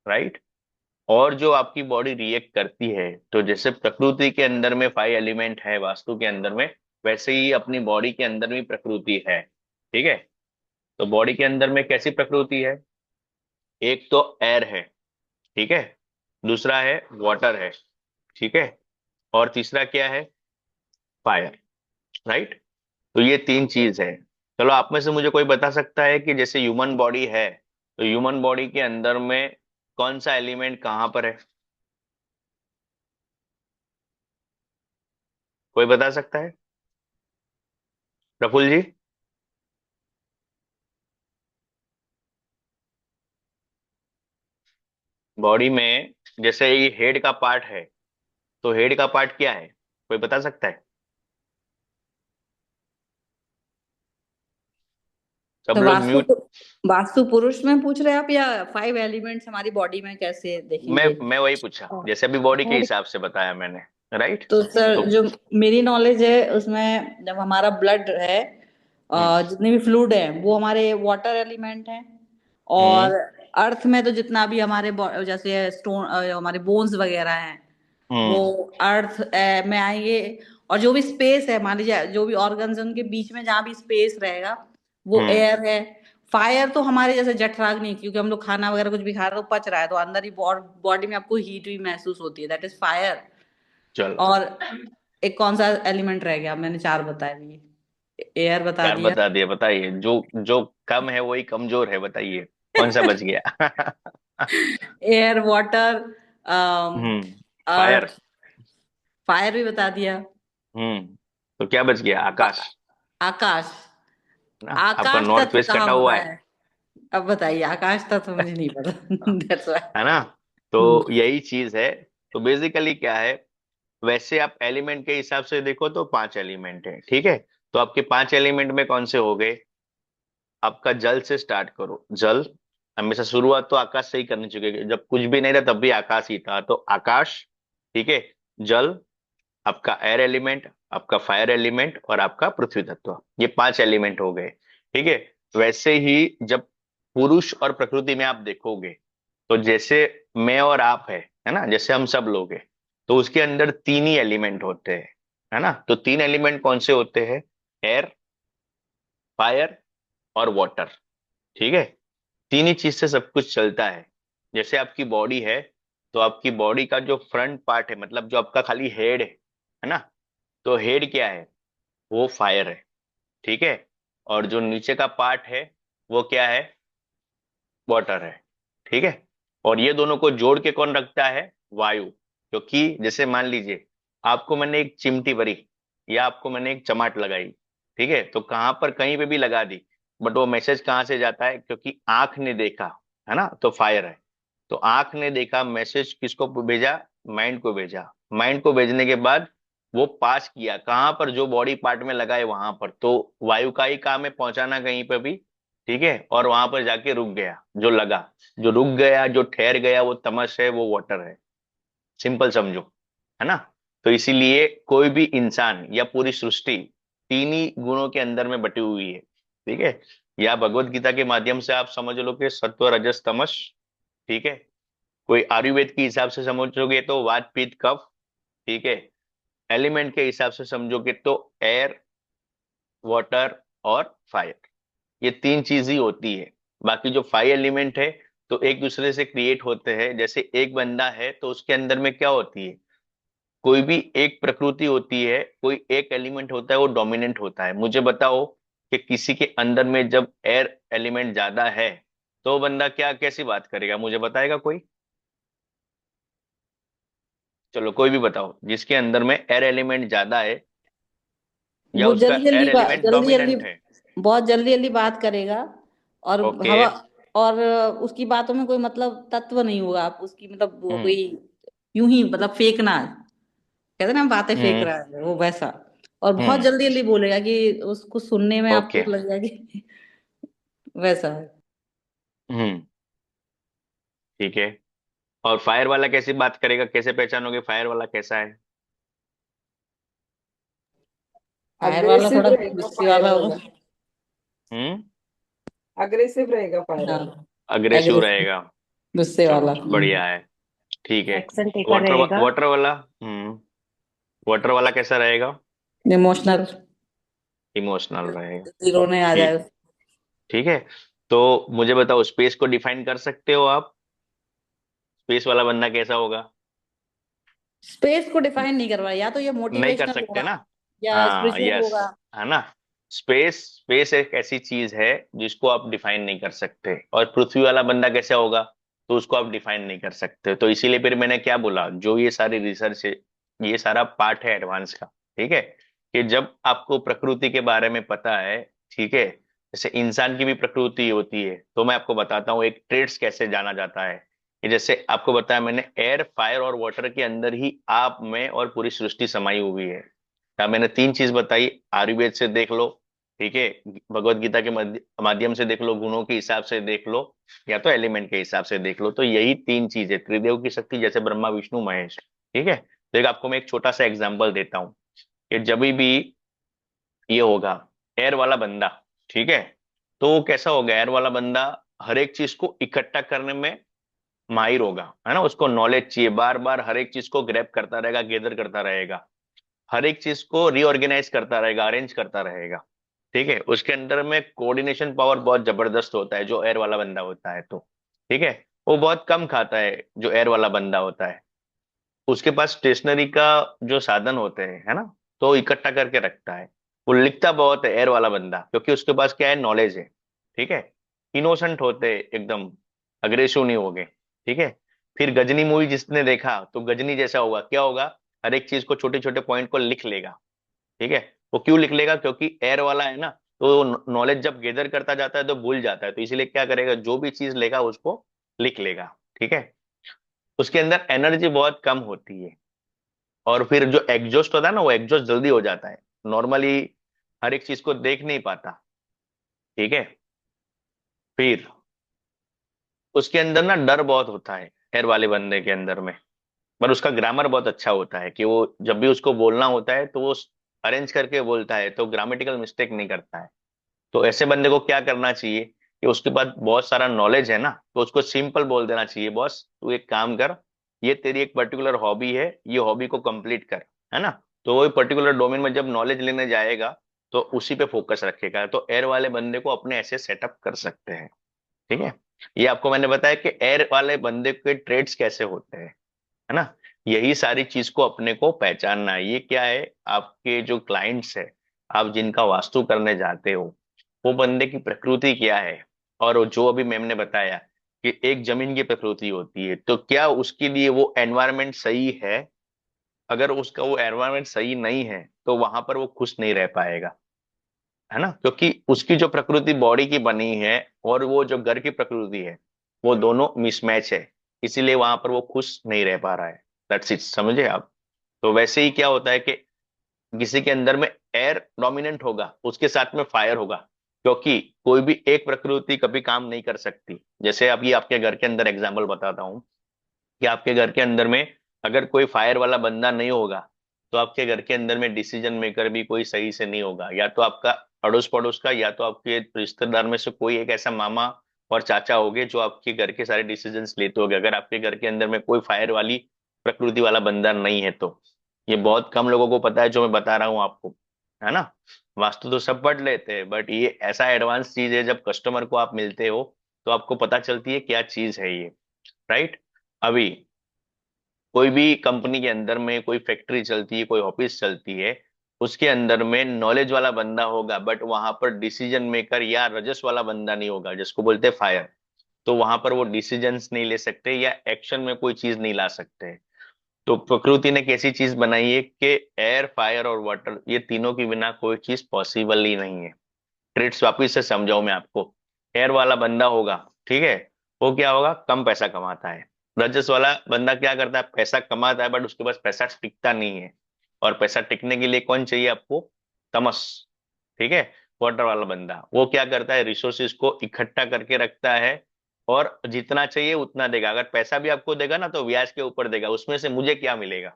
राइट। और जो आपकी बॉडी रिएक्ट करती है, तो जैसे प्रकृति के अंदर में 5 एलिमेंट है वास्तु के अंदर में, वैसे ही अपनी बॉडी के अंदर भी प्रकृति है। ठीक है, तो बॉडी के अंदर में कैसी प्रकृति है? एक तो एयर है, ठीक है, दूसरा है वाटर है, ठीक है, और तीसरा क्या है? Fire, right. तो ये तीन चीज है। चलो, आप में से मुझे कोई बता सकता है कि जैसे ह्यूमन बॉडी है, तो ह्यूमन बॉडी के अंदर में कौन सा एलिमेंट कहाँ पर है? कोई बता सकता है? प्रफुल्ल जी। बॉडी में जैसे ये हेड का पार्ट है, तो हेड का पार्ट क्या है? कोई बता सकता है? सब तो लोग म्यूट। वास्तु पुरुष में पूछ रहे हैं आप, या 5 एलिमेंट्स हमारी बॉडी में कैसे मैं देखेंगे? मैं वही पूछा, जैसे अभी बॉडी के हिसाब से बताया मैंने, राइट। तो सर, तो जो मेरी नॉलेज है उसमें, जब हमारा ब्लड है, हम्म जितने भी फ्लूइड है वो हमारे वाटर एलिमेंट हैं। हम्म और अर्थ में तो जितना भी हमारे जैसे स्टोन, हमारे बोन्स वगैरह हैं, वो हम्म अर्थ में आएंगे। और जो भी स्पेस है, मान लीजिए जो भी ऑर्गन्स उनके बीच में जहाँ भी स्पेस रहेगा, वो हम्म एयर है। फायर तो हमारे जैसे जठराग्नि, क्योंकि हम लोग खाना वगैरह कुछ भी खा रहे हैं तो पच रहा है, तो अंदर ही बॉडी में आपको हीट भी महसूस होती है, दैट इज फायर। चलो, और एक कौन सा एलिमेंट रह गया? मैंने 4 बताए दिए, एयर बता यार दिया, बता दिया, बताइए। जो जो कम है वही कमजोर है, बताइए कौन सा बच गया। Air, water, fire. Earth, fire भी बता दिया। तो क्या बच गया? आकाश। आकाश। ना, आपका आकाश नॉर्थ तत्व वेस्ट कहाँ कटा हुआ होता है है? अब बताइए, आकाश तत्व मुझे नहीं पता। दैट्स है व्हाई। ना। तो यही चीज है। तो बेसिकली क्या है, वैसे आप एलिमेंट के हिसाब से देखो तो 5 एलिमेंट है, ठीक है। तो आपके 5 एलिमेंट में कौन से हो गए? आपका जल से स्टार्ट करो। जल, हमेशा शुरुआत तो आकाश से ही करनी चाहिए, जब कुछ भी नहीं था तब भी आकाश ही था, तो आकाश, ठीक है। जल, आपका एयर एलिमेंट, आपका फायर एलिमेंट और आपका पृथ्वी तत्व, ये 5 एलिमेंट हो गए, ठीक है। वैसे ही जब पुरुष और प्रकृति में आप देखोगे, तो जैसे मैं और आप है ना, जैसे हम सब लोग हैं, तो उसके अंदर 3 ही एलिमेंट होते हैं, है ना। तो 3 एलिमेंट कौन से होते हैं? एयर, फायर और वाटर, ठीक है। तीन ही चीज से सब कुछ चलता है। जैसे आपकी बॉडी है, तो आपकी बॉडी का जो फ्रंट पार्ट है, मतलब जो आपका खाली हेड है ना, तो हेड क्या है? वो फायर है, ठीक है। और जो नीचे का पार्ट है, वो क्या है? वाटर है, ठीक है। और ये दोनों को जोड़ के कौन रखता है? वायु। क्योंकि जैसे मान लीजिए आपको मैंने एक चिमटी भरी, या आपको मैंने एक चमाट लगाई, ठीक है, तो कहां पर कहीं पे भी लगा दी, बट वो मैसेज कहाँ से जाता है? क्योंकि आंख ने देखा, है ना, तो फायर है। तो आंख ने देखा, मैसेज किसको भेजा? माइंड को भेजा। माइंड को भेजने के बाद वो पास किया कहाँ पर? जो बॉडी पार्ट में लगा है वहां पर। तो वायु का ही काम है पहुंचाना कहीं पर भी, ठीक है। और वहां पर जाके रुक गया जो लगा, जो रुक गया, जो ठहर गया, वो तमस है, वो वाटर है। सिंपल समझो, है ना। तो इसीलिए कोई भी इंसान या पूरी सृष्टि 3 ही गुणों के अंदर में बटी हुई है, ठीक है। या भगवत गीता के माध्यम से आप समझ लो कि सत्व रजस तमस, ठीक है। कोई आयुर्वेद के हिसाब से समझोगे तो वात पित्त कफ, ठीक है। एलिमेंट के हिसाब से समझोगे तो एयर, वाटर और फायर, ये 3 चीज ही होती है। बाकी जो 5 एलिमेंट है, तो एक दूसरे से क्रिएट होते हैं। जैसे एक बंदा है तो उसके अंदर में क्या होती है? कोई भी एक प्रकृति होती है, कोई एक एलिमेंट होता है, वो डोमिनेंट होता है। मुझे बताओ कि किसी के अंदर में जब एयर एलिमेंट ज्यादा है, तो वो बंदा क्या, कैसी बात करेगा? मुझे बताएगा कोई? चलो कोई भी बताओ, जिसके अंदर में एयर एलिमेंट ज्यादा है, या वो उसका जल्दी एयर जल्दी एलिमेंट जल्दी जल्दी, डोमिनेंट है। बहुत जल्दी जल्दी बात करेगा। और ओके। हवा, और उसकी बातों में कोई मतलब तत्व नहीं होगा, आप उसकी मतलब वो हम्म कोई यूं ही मतलब फेंकना, कहते हैं ना बातें फेंक हम्म रहा है, वो वैसा। और बहुत हम्म जल्दी जल्दी बोलेगा कि उसको सुनने में ओके। आपको लग जाएगा कि वैसा है। हम्म ठीक है। और फायर वाला कैसी बात करेगा? कैसे पहचानोगे फायर वाला कैसा है? फायर वाला अग्रेसिव थोड़ा रहेगा गुस्से फायर वाला वाला। होगा। हम्म अग्रेसिव रहेगा फायर हाँ, वाला। अग्रेसिव एग्रेसिव, रहेगा। गुस्से चलो वाला। बढ़िया है, ठीक है। एक्शन टेकर वाटर, रहेगा। वाटर वाला, वाटर वाला कैसा रहेगा? इमोशनल, इमोशनल रहेगा। रोने आ ठीक, जाए। ठीक है। तो मुझे बताओ, स्पेस को डिफाइन कर सकते हो आप? स्पेस वाला बंदा कैसा होगा? स्पेस को डिफाइन नहीं करवा, या तो ये नहीं कर मोटिवेशनल सकते होगा ना। या हाँ, स्पिरिचुअल यस, होगा। है ना। स्पेस, स्पेस एक ऐसी चीज है जिसको आप डिफाइन नहीं कर सकते। और पृथ्वी वाला बंदा कैसा होगा? तो उसको आप डिफाइन नहीं कर सकते। तो इसीलिए फिर मैंने क्या बोला, जो ये सारी रिसर्च है, ये सारा पार्ट है एडवांस का, ठीक है। कि जब आपको प्रकृति के बारे में पता है, ठीक है, जैसे इंसान की भी प्रकृति होती है, तो मैं आपको बताता हूँ एक ट्रेड्स कैसे जाना जाता है। कि जैसे आपको बताया मैंने, एयर, फायर और वाटर के अंदर ही आप, मैं और पूरी सृष्टि समाई हुई है। मैंने 3 चीज बताई, आयुर्वेद से देख लो, ठीक है, भगवत गीता के माध्यम से देख लो, गुणों के हिसाब से देख लो, या तो एलिमेंट के हिसाब से देख लो, तो यही तीन चीजें त्रिदेव की शक्ति, जैसे ब्रह्मा विष्णु महेश। ठीक है, तो एक आपको मैं एक छोटा सा एग्जांपल देता हूँ कि जब भी ये होगा एयर वाला बंदा, ठीक है, तो वो कैसा होगा, एयर वाला बंदा हर एक चीज को इकट्ठा करने में माहिर होगा, है ना, उसको नॉलेज चाहिए, बार बार हर एक चीज को ग्रैब करता रहेगा, गैदर करता रहेगा, हर एक चीज को रीऑर्गेनाइज करता रहेगा, अरेंज करता रहेगा। ठीक है, उसके अंदर में कोऑर्डिनेशन पावर बहुत जबरदस्त होता है जो एयर वाला बंदा होता है। तो ठीक है, वो बहुत कम खाता है जो एयर वाला बंदा होता है, उसके पास स्टेशनरी का जो साधन होते हैं, है ना, तो वो इकट्ठा करके रखता है। वो लिखता बहुत है एयर वाला बंदा, क्योंकि उसके पास क्या है, नॉलेज है। ठीक है, इनोसेंट होते हैं एकदम, अग्रेसिव नहीं होगे। ठीक है, फिर गजनी मूवी जिसने देखा, तो गजनी जैसा होगा, क्या होगा, हर एक चीज को, छोटे छोटे पॉइंट को लिख लेगा। ठीक है, वो क्यों लिख लेगा, क्योंकि एयर वाला है ना, तो नॉलेज जब गेदर करता जाता है तो भूल जाता है, तो इसीलिए क्या करेगा, जो भी चीज लेगा उसको लिख लेगा। ठीक है, उसके अंदर एनर्जी बहुत कम होती है, और फिर जो एग्जॉस्ट होता है ना, वो एग्जॉस्ट जल्दी हो जाता है, नॉर्मली हर एक चीज को देख नहीं पाता। ठीक है, फिर उसके अंदर ना डर बहुत होता है एयर वाले बंदे के अंदर में, पर उसका ग्रामर बहुत अच्छा होता है कि वो जब भी उसको बोलना होता है तो वो अरेंज करके बोलता है, तो ग्रामेटिकल मिस्टेक नहीं करता है। तो ऐसे बंदे को क्या करना चाहिए कि उसके पास बहुत सारा नॉलेज है ना, तो उसको सिंपल बोल देना चाहिए, बॉस तू एक काम कर, ये तेरी एक पर्टिकुलर हॉबी है, ये हॉबी को कंप्लीट कर, है ना। तो वो पर्टिकुलर डोमेन में जब नॉलेज लेने जाएगा तो उसी पे फोकस रखेगा, तो एयर वाले बंदे को अपने ऐसे सेटअप कर सकते हैं। ठीक है, ये आपको मैंने बताया कि एयर वाले बंदे के ट्रेड्स कैसे होते हैं, है ना। यही सारी चीज को अपने को पहचानना है। ये क्या है, आपके जो क्लाइंट्स है, आप जिनका वास्तु करने जाते हो, वो बंदे की प्रकृति क्या है, और वो जो अभी मैम ने बताया कि एक जमीन की प्रकृति होती है, तो क्या उसके लिए वो एनवायरनमेंट सही है। अगर उसका वो एनवायरनमेंट सही नहीं है तो वहां पर वो खुश नहीं रह पाएगा, है ना, क्योंकि उसकी जो प्रकृति बॉडी की बनी है और वो जो घर की प्रकृति है, वो दोनों मिसमैच है, इसीलिए वहां पर वो खुश नहीं रह पा रहा है। दैट्स इट, समझे आप। तो वैसे ही क्या होता है कि किसी के अंदर में एयर डोमिनेंट होगा, उसके साथ में फायर होगा, क्योंकि कोई भी एक प्रकृति कभी काम नहीं कर सकती। जैसे अभी आपके घर के अंदर एग्जाम्पल बताता हूँ कि आपके घर के अंदर में अगर कोई फायर वाला बंदा नहीं होगा, तो आपके घर के अंदर में डिसीजन मेकर भी कोई सही से नहीं होगा, या तो आपका अड़ोस पड़ोस का, या तो आपके रिश्तेदार में से कोई एक ऐसा मामा और चाचा होगे जो आपके घर के सारे डिसीजंस लेते होंगे, अगर आपके घर के अंदर में कोई फायर वाली प्रकृति वाला बंदा नहीं है तो। ये बहुत कम लोगों को पता है जो मैं बता रहा हूँ आपको, है ना। वास्तु तो सब पढ़ लेते हैं, बट ये ऐसा एडवांस चीज है, जब कस्टमर को आप मिलते हो तो आपको पता चलती है क्या चीज है ये। राइट, अभी कोई भी कंपनी के अंदर में कोई फैक्ट्री चलती है, कोई ऑफिस चलती है, उसके अंदर में नॉलेज वाला बंदा होगा, बट वहां पर डिसीजन मेकर या रजस वाला बंदा नहीं होगा, जिसको बोलते हैं फायर। तो वहां पर वो डिसीजंस नहीं ले सकते या एक्शन में कोई चीज नहीं ला सकते। तो प्रकृति ने कैसी चीज बनाई है कि एयर, फायर और वाटर, ये तीनों के बिना कोई चीज पॉसिबल ही नहीं है। ट्रेड्स वापिस से समझाऊं मैं आपको। एयर वाला बंदा होगा, ठीक है, वो क्या होगा, कम पैसा कमाता है। रजस वाला बंदा क्या करता है, पैसा कमाता है, बट उसके पास पैसा टिकता नहीं है, और पैसा टिकने के लिए कौन चाहिए आपको, तमस। ठीक है, वाटर वाला बंदा वो क्या करता है, रिसोर्सेज को इकट्ठा करके रखता है, और जितना चाहिए उतना देगा। अगर पैसा भी आपको देगा ना तो ब्याज के ऊपर देगा, उसमें से मुझे क्या मिलेगा।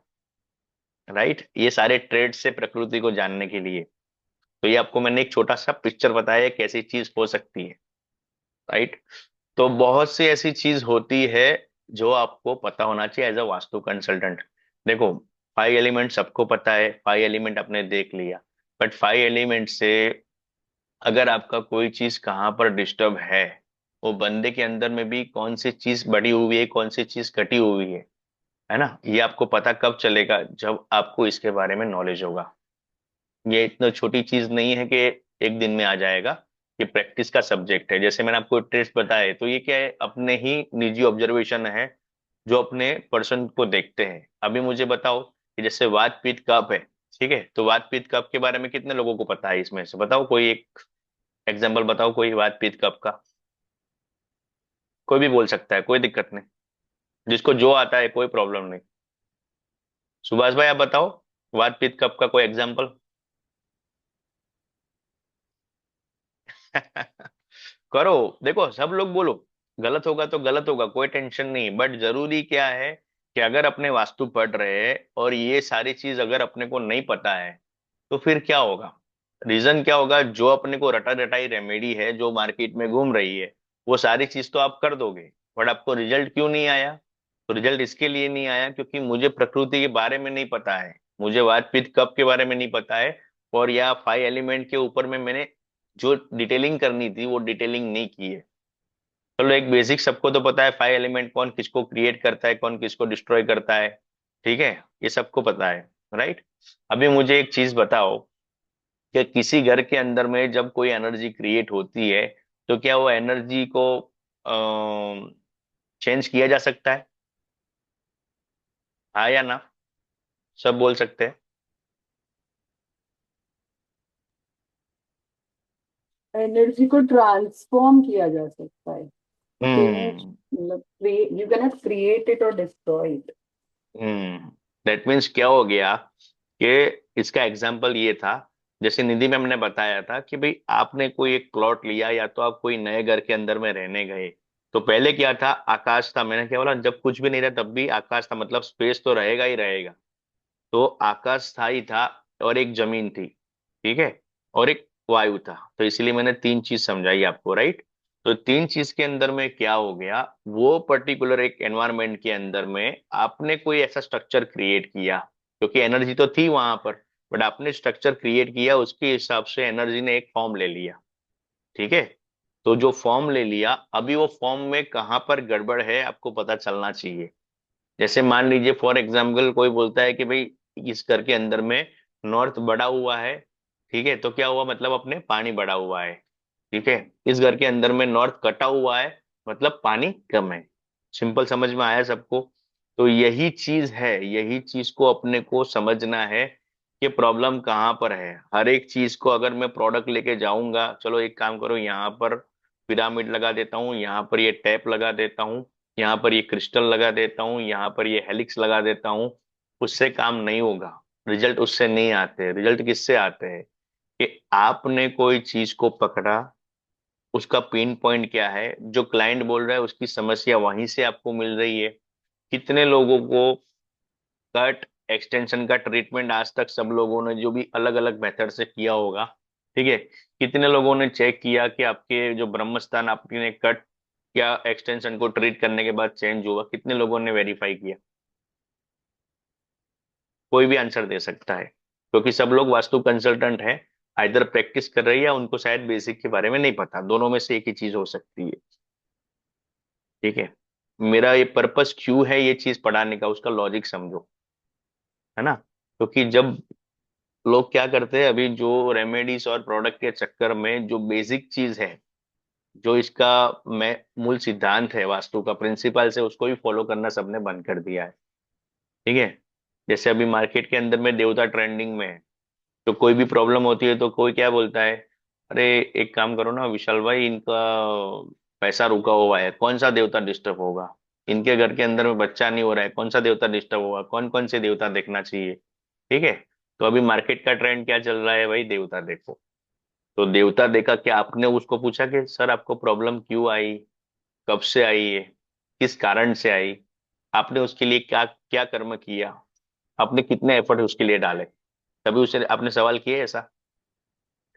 राइट, ये सारे ट्रेड से प्रकृति को जानने के लिए। तो ये आपको मैंने एक छोटा सा पिक्चर बताया है कैसी चीज हो सकती है। राइट, तो बहुत सी ऐसी चीज होती है जो आपको पता होना चाहिए एज अ वास्तु कंसल्टेंट। देखो, 5 एलिमेंट सबको पता है, 5 एलिमेंट आपने देख लिया, बट 5 एलिमेंट से अगर आपका कोई चीज कहाँ पर डिस्टर्ब है, वो बंदे के अंदर में भी कौन सी चीज बढ़ी हुई है, कौन सी चीज घटी हुई है ना, ये आपको पता कब चलेगा, जब आपको इसके बारे में नॉलेज होगा। ये इतना छोटी चीज नहीं है कि एक दिन में आ जाएगा, ये प्रैक्टिस का सब्जेक्ट है। जैसे मैंने आपको टेस्ट बताया, तो ये क्या है, अपने ही निजी ऑब्जर्वेशन है जो अपने पर्सन को देखते हैं। अभी मुझे बताओ कि जैसे वात पित्त कफ है, ठीक है, तो वात पित्त कफ के बारे में कितने लोगों को पता है, इसमें से बताओ कोई एक एग्जाम्पल बताओ, कोई वात पित्त कफ का। कोई भी बोल सकता है, कोई दिक्कत नहीं, जिसको जो आता है कोई प्रॉब्लम नहीं। सुभाष भाई आप बताओ, वात पित्त कफ का कोई एग्जाम्पल। करो, देखो सब लोग बोलो, गलत होगा तो गलत होगा, कोई टेंशन नहीं, बट जरूरी क्या है कि अगर अपने वास्तु पढ़ रहे हैं और ये सारी चीज अगर अपने को नहीं पता है, तो फिर क्या होगा? रीजन क्या होगा? जो अपने को रटा रटाई रेमेडी है जो मार्केट में घूम रही है, वो सारी चीज तो आप कर दोगे, बट आपको रिजल्ट क्यों नहीं आया? तो रिजल्ट इसके लिए नहीं आया क्योंकि मुझे प्रकृति के बारे में नहीं पता है, मुझे वात पित्त कफ के बारे में नहीं पता है, और या 5 एलिमेंट के ऊपर में मैंने जो डिटेलिंग करनी थी वो डिटेलिंग नहीं की है। चलो एक बेसिक सबको तो पता है, 5 एलिमेंट कौन किसको क्रिएट करता है, कौन किसको डिस्ट्रॉय करता है, ठीक है, ये सबको पता है, राइट। अभी मुझे एक चीज बताओ कि किसी घर के अंदर में जब कोई एनर्जी क्रिएट होती है, तो क्या वो एनर्जी को चेंज किया जा सकता है? हाँ या ना? सब बोल सकते हैं। एनर्जी को ट्रांसफॉर्म किया जा सकता है, चेंज, हम्म। मतलब you can not create it और डिस्ट्रॉय इट। दैट मीन्स क्या हो गया कि इसका एग्जाम्पल ये था, जैसे निधि मैम ने बताया था कि भाई आपने कोई एक प्लॉट लिया या तो आप कोई नए घर के अंदर में रहने गए, तो पहले क्या था? आकाश था, मैंने क्या बोला, जब कुछ भी नहीं था तब भी आकाश था, मतलब स्पेस तो रहेगा ही रहेगा। तो आकाश स्थायी था, और एक जमीन थी, ठीक है, और एक वायु था, तो इसलिए मैंने तीन चीज समझाई आपको, राइट। तो तीन चीज के अंदर में क्या हो गया, वो पर्टिकुलर एक एनवायरनमेंट के अंदर में आपने कोई ऐसा स्ट्रक्चर क्रिएट किया, क्योंकि एनर्जी तो थी वहां पर, बट आपने स्ट्रक्चर क्रिएट किया, उसके हिसाब से एनर्जी ने एक फॉर्म ले लिया, ठीक है। तो जो फॉर्म ले लिया, अभी वो फॉर्म में कहाँ पर गड़बड़ है आपको पता चलना चाहिए। जैसे मान लीजिए फॉर एग्जाम्पल कोई बोलता है कि भाई इस घर के अंदर में नॉर्थ बढ़ा हुआ है, ठीक है, तो क्या हुआ, मतलब अपने पानी बढ़ा हुआ है, ठीक है। इस घर के अंदर में नॉर्थ कटा हुआ है, मतलब पानी कम है। सिंपल, समझ में आया सबको? तो यही चीज है, यही चीज को अपने को समझना है कि प्रॉब्लम कहाँ पर है। हर एक चीज को अगर मैं प्रोडक्ट लेके जाऊंगा, चलो एक काम करो, यहाँ पर पिरामिड लगा देता हूँ, यहाँ पर ये टैप लगा देता हूँ, यहाँ पर ये क्रिस्टल लगा देता हूँ, यहाँ पर ये हेलिक्स लगा देता हूँ, उससे काम नहीं होगा। रिजल्ट उससे नहीं आते, रिजल्ट किससे आते हैं कि आपने कोई चीज को पकड़ा, उसका पिन पॉइंट क्या है, जो क्लाइंट बोल रहा है उसकी समस्या वहीं से आपको मिल रही है। कितने लोगों को कट एक्सटेंशन का ट्रीटमेंट आज तक सब लोगों ने जो भी अलग अलग मेथड से किया होगा, ठीक है, कितने लोगों ने चेक किया कि आपके जो ब्रह्मस्थान आपने कट या एक्सटेंशन को ट्रीट करने के बाद चेंज हुआ, कितने लोगों ने वेरीफाई किया? कोई भी आंसर दे सकता है, क्योंकि सब लोग वास्तु कंसल्टेंट है, आइदर प्रैक्टिस कर रही है या उनको शायद बेसिक के बारे में नहीं पता, दोनों में से एक ही चीज हो सकती है, ठीक है। मेरा ये पर्पस क्यों है ये चीज पढ़ाने का, उसका लॉजिक समझो, है ना। क्योंकि जब लोग क्या करते हैं, अभी जो रेमेडीज और प्रोडक्ट के चक्कर में जो बेसिक चीज है, जो इसका मैं मूल सिद्धांत है वास्तु का प्रिंसिपल से, उसको भी फॉलो करना सबने बंद कर दिया है, ठीक है। जैसे अभी मार्केट के अंदर में देवता ट्रेंडिंग में है, तो कोई भी प्रॉब्लम होती है तो कोई क्या बोलता है, अरे एक काम करो ना विशाल भाई, इनका पैसा रुका हुआ है, कौन सा देवता डिस्टर्ब होगा, इनके घर के अंदर में बच्चा नहीं हो रहा है, कौन सा देवता डिस्टर्ब होगा, कौन कौन से देवता देखना चाहिए, ठीक है। तो अभी मार्केट का ट्रेंड क्या चल रहा है भाई, देवता देखो। तो देवता देखा, क्या आपने उसको पूछा कि सर आपको प्रॉब्लम क्यों आई, कब से आई है, किस कारण से आई, आपने उसके लिए क्या क्या कर्म किया, आपने कितने एफर्ट उसके लिए डाले, तभी उसे आपने सवाल किए ऐसा,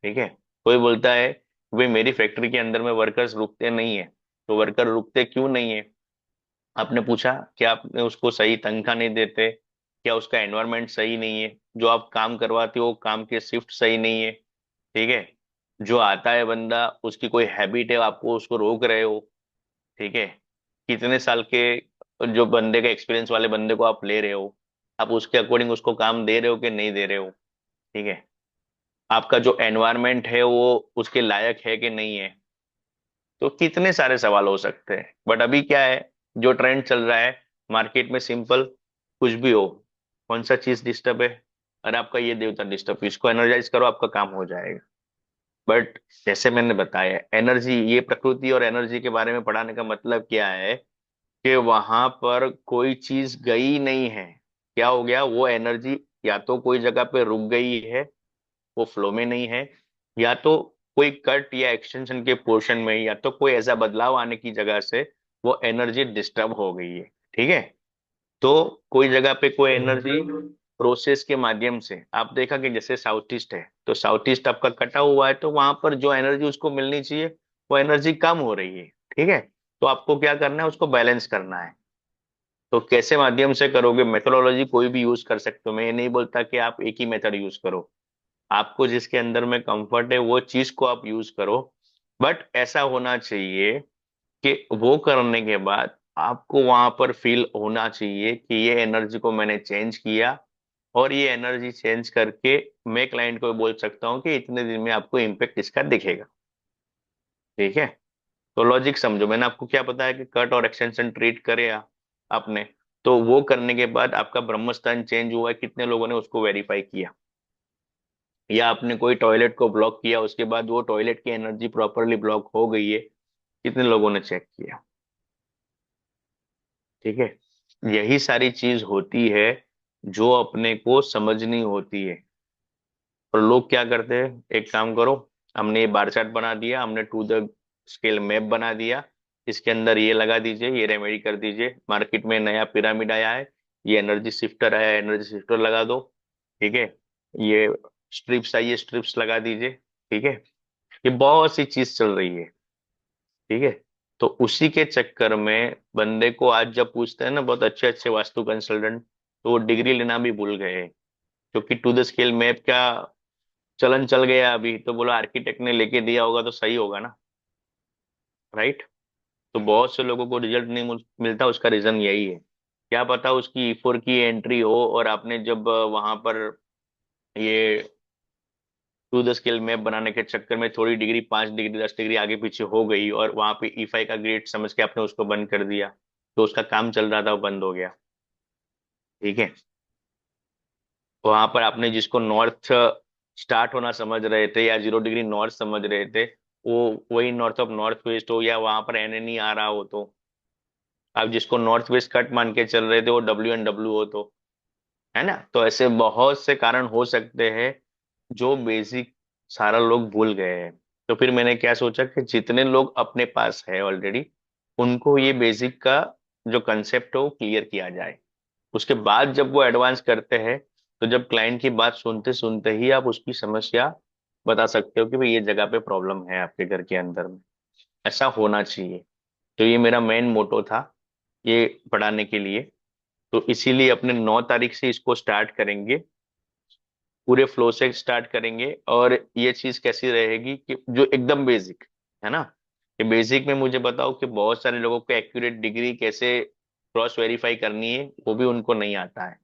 ठीक है। कोई बोलता है भाई मेरी फैक्ट्री के अंदर में वर्कर्स रुकते नहीं है, तो वर्कर रुकते क्यों नहीं है? आपने पूछा क्या आपने उसको सही तनख्वाह नहीं देते, क्या उसका एनवायरनमेंट सही नहीं है, जो आप काम करवाते हो काम के शिफ्ट सही नहीं है, ठीक है, जो आता है बंदा उसकी कोई हैबिट है, आपको उसको रोक रहे हो, ठीक है, कितने साल के जो बंदे का एक्सपीरियंस वाले बंदे को आप ले रहे हो, आप उसके अकॉर्डिंग उसको काम दे रहे हो कि नहीं दे रहे हो, ठीक है, आपका जो एनवायरनमेंट है वो उसके लायक है कि नहीं है। तो कितने सारे सवाल हो सकते हैं, बट अभी क्या है, जो ट्रेंड चल रहा है मार्केट में, सिंपल, कुछ भी हो, कौन सा चीज डिस्टर्ब है, अरे आपका ये देवता डिस्टर्ब, इसको एनर्जाइज करो आपका काम हो जाएगा। बट जैसे मैंने बताया, एनर्जी, ये प्रकृति और एनर्जी के बारे में पढ़ाने का मतलब क्या है कि वहां पर कोई चीज गई नहीं है, क्या हो गया, वो एनर्जी या तो कोई जगह पे रुक गई है, वो फ्लो में नहीं है, या तो कोई कट या एक्सटेंशन के पोर्शन में या तो कोई ऐसा बदलाव आने की जगह से वो एनर्जी डिस्टर्ब हो गई है। ठीक है। तो कोई जगह पे कोई एनर्जी प्रोसेस के माध्यम से आप देखा कि जैसे साउथ ईस्ट है तो साउथ ईस्ट आपका कटा हुआ है, तो वहां पर जो एनर्जी उसको मिलनी चाहिए वो एनर्जी कम हो रही है। ठीक है। तो आपको क्या करना है, उसको बैलेंस करना है। तो कैसे माध्यम से करोगे, मेथोडोलॉजी कोई भी यूज कर सकते हो, मैं ये नहीं बोलता कि आप एक ही मेथड यूज करो। आपको जिसके अंदर में कंफर्ट है वो चीज को आप यूज करो। बट ऐसा होना चाहिए कि वो करने के बाद आपको वहां पर फील होना चाहिए कि ये एनर्जी को मैंने चेंज किया, और ये एनर्जी चेंज करके मैं क्लाइंट को बोल सकता हूँ कि इतने दिन में आपको इम्पेक्ट इसका दिखेगा। ठीक है। तो लॉजिक समझो, मैंने आपको क्या बताया कि कट और एक्सटेंशन ट्रीट करे आपने, तो वो करने के बाद आपका ब्रह्मस्थान चेंज हुआ है, कितने लोगों ने उसको वेरीफाई किया? या आपने कोई टॉयलेट को ब्लॉक किया, उसके बाद वो टॉयलेट की एनर्जी प्रॉपरली ब्लॉक हो गई है, कितने लोगों ने चेक किया? ठीक है। यही सारी चीज होती है जो अपने को समझनी होती है। और लोग क्या करते हैं, एक काम करो, हमने ये बार चार्ट बना दिया, हमने टू द स्केल मैप बना दिया, इसके अंदर ये लगा दीजिए, ये रेमेडी कर दीजिए, मार्केट में नया पिरामिड आया है, ये एनर्जी शिफ्टर आया है, एनर्जी शिफ्टर लगा दो। ठीक है। ये स्ट्रिप्स आई है, स्ट्रिप्स लगा दीजिए। ठीक है। ये बहुत सी चीज चल रही है। ठीक है। तो उसी के चक्कर में बंदे को आज जब पूछते हैं ना बहुत अच्छे अच्छे वास्तु कंसल्टेंट, तो वो डिग्री लेना भी भूल गए हैं। क्योंकि टू द स्केल मैप का चलन चल गया अभी, तो बोला आर्किटेक्ट ने लेके दिया होगा तो सही होगा ना। राइट। तो बहुत से लोगों को रिजल्ट नहीं मिलता, उसका रीजन यही है। क्या पता उसकी E4 की एंट्री हो और आपने जब वहां पर ये टू द स्केल मैप बनाने के चक्कर में थोड़ी डिग्री 5 डिग्री 10 डिग्री आगे पीछे हो गई और वहां पे E5 का ग्रेड समझ के आपने उसको बंद कर दिया, तो उसका काम चल रहा था वो बंद हो गया। ठीक है। वहां पर आपने जिसको नॉर्थ स्टार्ट होना समझ रहे थे या 0 डिग्री नॉर्थ समझ रहे थे, वो वही नॉर्थ ऑफ नॉर्थ वेस्ट हो या वहां पर NNE आ रहा हो, तो आप जिसको नॉर्थ वेस्ट कट मान के चल रहे थे वो WNW हो, तो है ना। तो ऐसे बहुत से कारण हो सकते हैं जो बेसिक सारा लोग भूल गए हैं। तो फिर मैंने क्या सोचा कि जितने लोग अपने पास है ऑलरेडी उनको ये बेसिक का जो कंसेप्ट है वो क्लियर किया जाए। उसके बाद जब वो एडवांस करते हैं, तो जब क्लाइंट की बात सुनते सुनते ही आप उसकी समस्या बता सकते हो कि भाई ये जगह पे प्रॉब्लम है आपके घर के अंदर में, ऐसा होना चाहिए। तो ये मेरा मेन मोटो था ये पढ़ाने के लिए। तो इसीलिए अपने 9 तारीख से इसको स्टार्ट करेंगे, पूरे फ्लो से स्टार्ट करेंगे। और ये चीज कैसी रहेगी कि जो एकदम बेसिक है ना, कि बेसिक में मुझे बताओ कि बहुत सारे लोगों को एक्यूरेट डिग्री कैसे क्रॉस वेरीफाई करनी है वो भी उनको नहीं आता है।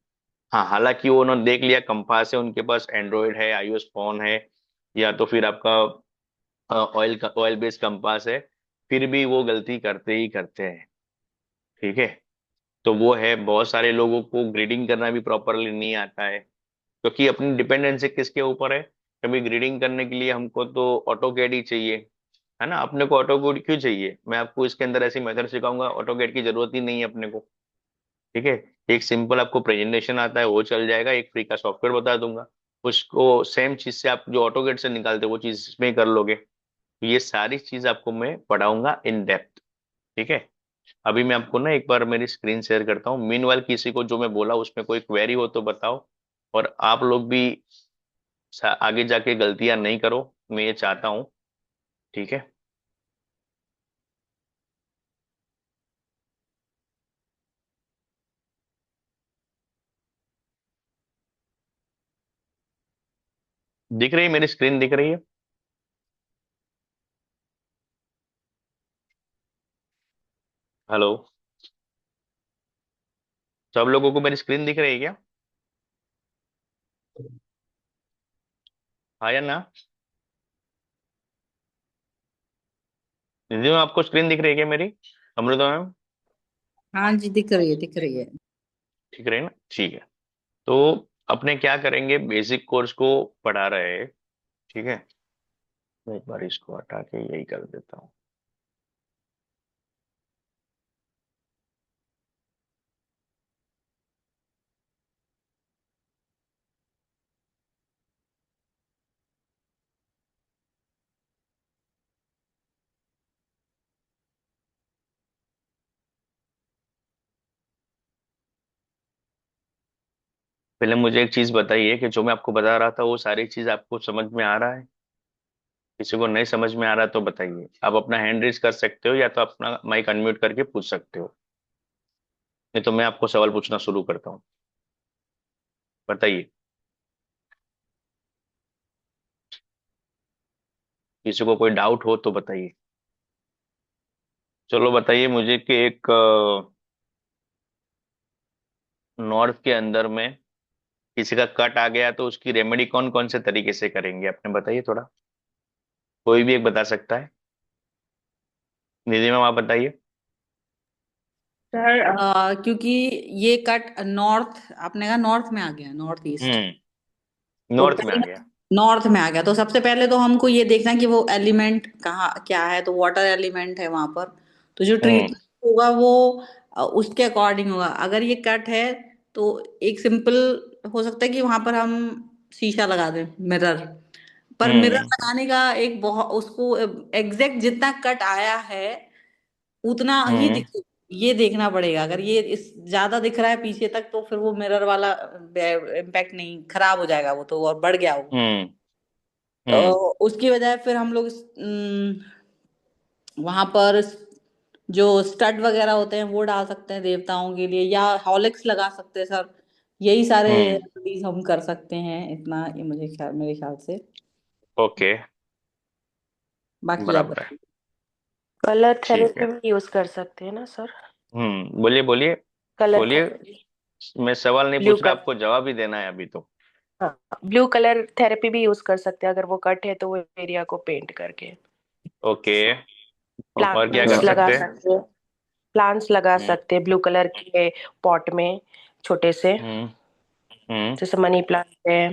हाँ, हालांकि वो उन्होंने देख लिया, कंपास है उनके पास, एंड्रॉयड है, iOS फोन है, या तो फिर आपका ऑयल बेस्ड कंपास है, फिर भी वो गलती करते ही करते हैं। ठीक है। तो वो है, बहुत सारे लोगों को ग्रीडिंग करना भी प्रॉपरली नहीं आता है, क्योंकि अपनी डिपेंडेंसी किसके ऊपर है, कभी ग्रीडिंग करने के लिए हमको तो ऑटो कैड ही चाहिए, है ना। अपने को ऑटो कैड क्यों चाहिए, मैं आपको इसके अंदर ऐसी मेथड सिखाऊंगा, ऑटो कैड की जरूरत ही नहीं है अपने को। ठीक है। एक सिंपल आपको प्रेजेंटेशन आता है वो चल जाएगा, एक फ्री का सॉफ्टवेयर बता दूंगा, उसको सेम चीज से आप जो ऑटो कैड से निकालते हो वो चीज इसमें ही कर लोगे। तो ये सारी चीज आपको मैं पढ़ाऊंगा इन डेप्थ। ठीक है। अभी मैं आपको ना एक बार मेरी स्क्रीन शेयर करता हूँ, मीनवाइल किसी को जो मैं बोला उसमें कोई क्वेरी हो तो बताओ, और आप लोग भी आगे जाके गलतियां नहीं करो, मैं ये चाहता हूँ। ठीक है। दिख रही है मेरी स्क्रीन, दिख रही है? हेलो। सब लोगों को मेरी स्क्रीन दिख रही है क्या? हाँ या ना? दीदी मैम, आपको स्क्रीन दिख रही है क्या मेरी? अमृता मैम? हाँ जी, दिख रही है, दिख रही है। ठीक रही है ना? ठीक है। तो अपने क्या करेंगे, बेसिक कोर्स को पढ़ा रहे हैं। ठीक है। मैं एक बार इसको हटा के यही कर देता हूँ। पहले मुझे एक चीज बताइए कि जो मैं आपको बता रहा था वो सारी चीज आपको समझ में आ रहा है? किसी को नहीं समझ में आ रहा तो बताइए। आप अपना हैंड रेज कर सकते हो या तो अपना माइक अनम्यूट करके पूछ सकते हो। नहीं तो मैं आपको सवाल पूछना शुरू करता हूँ। बताइए। किसी को कोई डाउट हो तो बताइए। चलो बताइए मुझे कि एक नॉर्थ के अंदर में किसी का कट आ गया तो उसकी रेमेडी कौन कौन से तरीके से करेंगे अपने बताइए थोड़ा। कोई भी एक बता सकता है। निधि मैम आप बताइए। सर क्योंकि ये कट नॉर्थ, आपने कहा नॉर्थ में आ गया, नॉर्थ ईस्ट। तो नॉर्थ में आ कहीं गया। नॉर्थ में आ गया तो सबसे पहले तो हमको ये देखना है कि वो एलिमेंट कहाँ क्या है। तो वाटर एलिमेंट है वहां पर, तो जो हम्म। ट्रीटमेंट होगा वो उसके अकॉर्डिंग होगा। अगर ये कट है तो एक सिंपल हो सकता है कि वहां पर हम शीशा लगा दें, मिरर। पर मिरर हम्म। लगाने का एक बहुत, उसको एग्जैक्ट जितना कट आया है उतना ही हम्म। दिखे, ये देखना पड़ेगा। अगर ये इस ज्यादा दिख रहा है पीछे तक तो फिर वो मिरर वाला इम्पैक्ट नहीं, खराब हो जाएगा वो तो, और बढ़ गया वो। हम्म। तो हम्म। उसकी बजाय फिर हम लोग वहां पर जो स्टड वगैरह होते हैं वो डाल सकते हैं देवताओं के लिए, या हॉलिक्स लगा सकते हैं सर। यही सारे हम्म। रेमेडीज हम कर सकते हैं, इतना ये मुझे ख्याल, मेरे ख्याल से। ओके। बाकी आप बराबर है। बताइए। कलर ठीक थेरेपी है। भी यूज कर सकते हैं ना सर? बोलिए बोलिए। कलर बोलिए। थेरेपी, मैं सवाल नहीं ब्लू पूछ रहा, कलर। आपको जवाब ही देना है अभी तो। हाँ, ब्लू कलर थेरेपी भी यूज कर सकते हैं अगर वो कट है तो वो एरिया को पेंट करके। ओके। और क्या कर प्लांट्स लगा सकते हैं? सकते हैं, प्लांट्स लगा हम्म। सकते हैं ब्लू कलर के पॉट में, छोटे से, हम्म। हम्म। जैसे मनी प्लांट है।